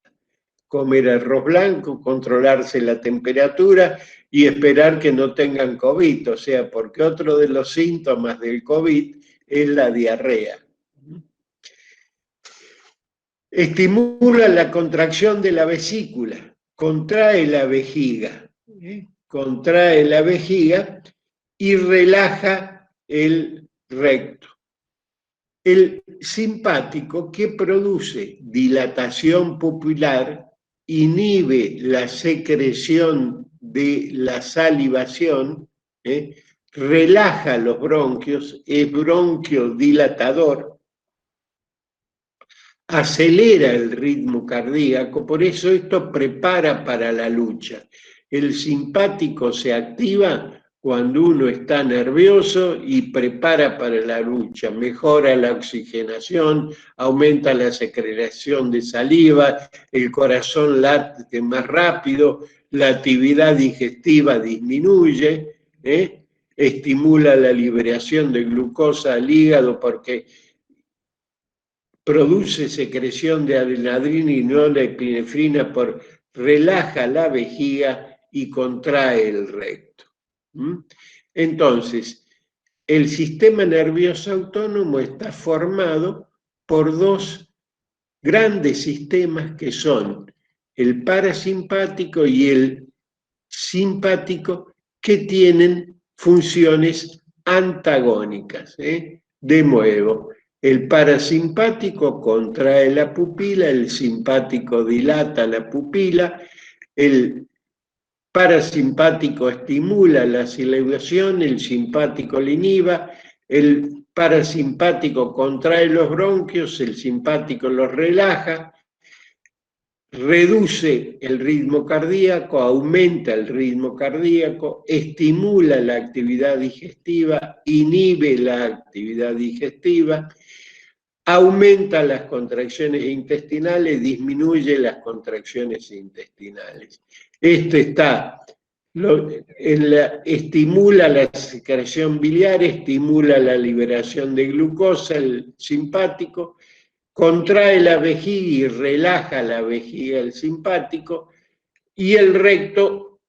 Comer arroz blanco, controlarse la temperatura y esperar que no tengan COVID, o sea, porque otro de los síntomas del COVID es la diarrea. Estimula la contracción de la vesícula, contrae la vejiga y relaja el recto. El simpático, que produce dilatación pupilar, inhibe la secreción de la salivación, relaja los bronquios, es bronquiodilatador, acelera el ritmo cardíaco, por eso esto prepara para la lucha. El simpático se activa cuando uno está nervioso y prepara para la lucha, mejora la oxigenación, aumenta la secreción de saliva, el corazón late más rápido, la actividad digestiva disminuye, estimula la liberación de glucosa al hígado porque produce secreción de adrenalina y no de epinefrina, relaja la vejiga y contrae el recto. Entonces, el sistema nervioso autónomo está formado por dos grandes sistemas que son el parasimpático y el simpático, que tienen funciones antagónicas. De nuevo, el parasimpático contrae la pupila, el simpático dilata la pupila, el parasimpático estimula la salivación, el simpático la inhiba, el parasimpático contrae los bronquios, el simpático los relaja, reduce el ritmo cardíaco, aumenta el ritmo cardíaco, estimula la actividad digestiva, inhibe la actividad digestiva, aumenta las contracciones intestinales, disminuye las contracciones intestinales. Estimula la secreción biliar, estimula la liberación de glucosa, el simpático, contrae la vejiga y relaja la vejiga, el simpático, y el recto,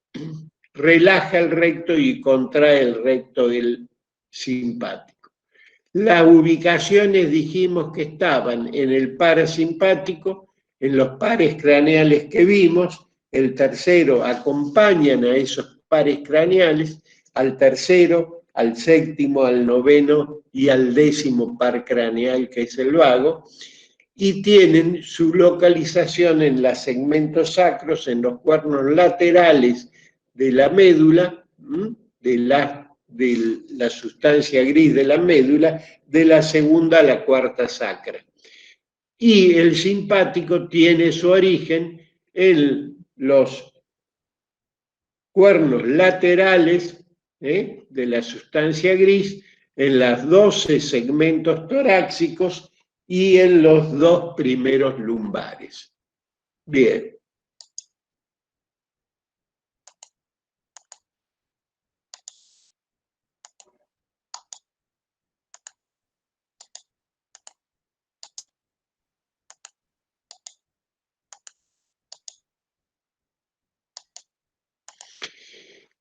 relaja el recto y contrae el recto del simpático. Las ubicaciones dijimos que estaban en el parasimpático, en los pares craneales que vimos, el tercero acompañan a esos pares craneales, al tercero, al séptimo, al noveno y al 10º par craneal, que es el vago, y tienen su localización en los segmentos sacros, en los cuernos laterales de la médula, de la sustancia gris de la médula, de la segunda a la cuarta sacra. Y el simpático tiene su origen en los cuernos laterales de la sustancia gris, en los 12 segmentos torácicos y en los 2 primeros lumbares. Bien.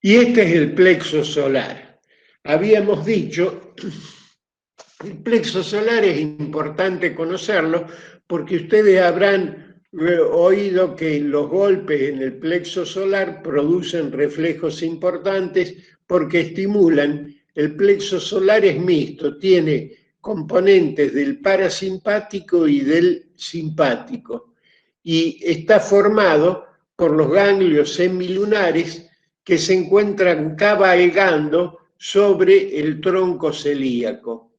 Y este es el plexo solar. Habíamos dicho, el plexo solar es importante conocerlo porque ustedes habrán oído que los golpes en el plexo solar producen reflejos importantes porque estimulan. El plexo solar es mixto, tiene componentes del parasimpático y del simpático, y está formado por los ganglios semilunares que se encuentran cabalgando sobre el tronco celíaco.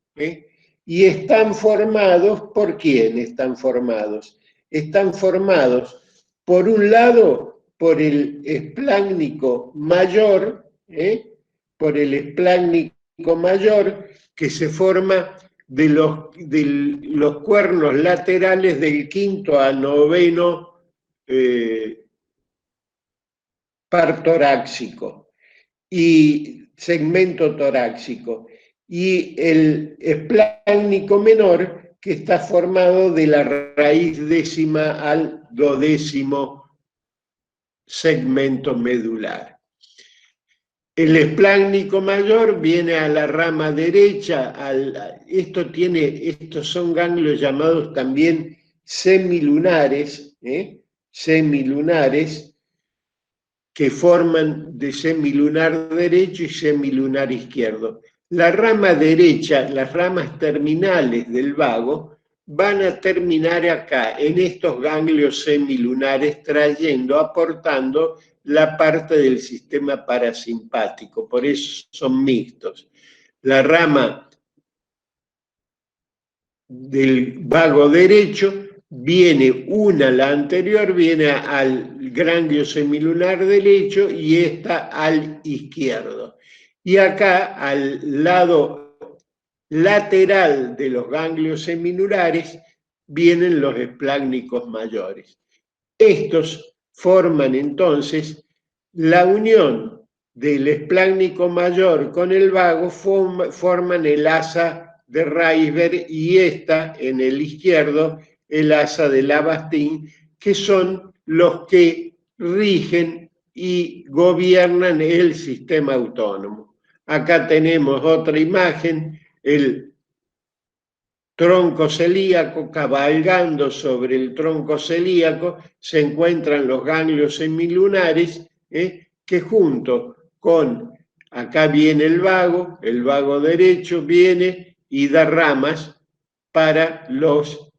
Y están formados, ¿por quién están formados? Están formados, por un lado, por el esplácnico mayor, por el esplácnico mayor que se forma de los cuernos laterales del quinto a noveno par torácico y segmento torácico, y el esplácnico menor que está formado de la raíz décima al 12º segmento medular. El esplácnico mayor viene a la rama derecha, estos son ganglios llamados también semilunares, semilunares, que forman de semilunar derecho y semilunar izquierdo. La rama derecha, las ramas terminales del vago, van a terminar acá, en estos ganglios semilunares, aportando la parte del sistema parasimpático, por eso son mixtos. La rama del vago derecho viene la anterior viene al ganglio semilunar derecho y esta al izquierdo. Y acá, al lado lateral de los ganglios seminulares, vienen los esplácnicos mayores. Estos forman entonces la unión del esplácnico mayor con el vago, forman el asa de Reisberg, y esta en el izquierdo el asa de Labastein, que son los que rigen y gobiernan el sistema autónomo. Acá tenemos otra imagen, el tronco celíaco, cabalgando sobre el tronco celíaco se encuentran los ganglios semilunares, que junto con, acá viene el vago derecho viene y da ramas para los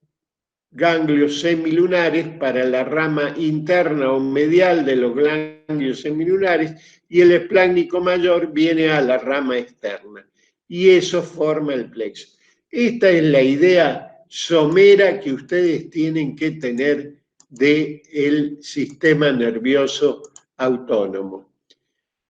ganglios semilunares, para la rama interna o medial de los ganglios semilunares, y el esplácnico mayor viene a la rama externa. Y eso forma el plexo. Esta es la idea somera que ustedes tienen que tener del sistema nervioso autónomo.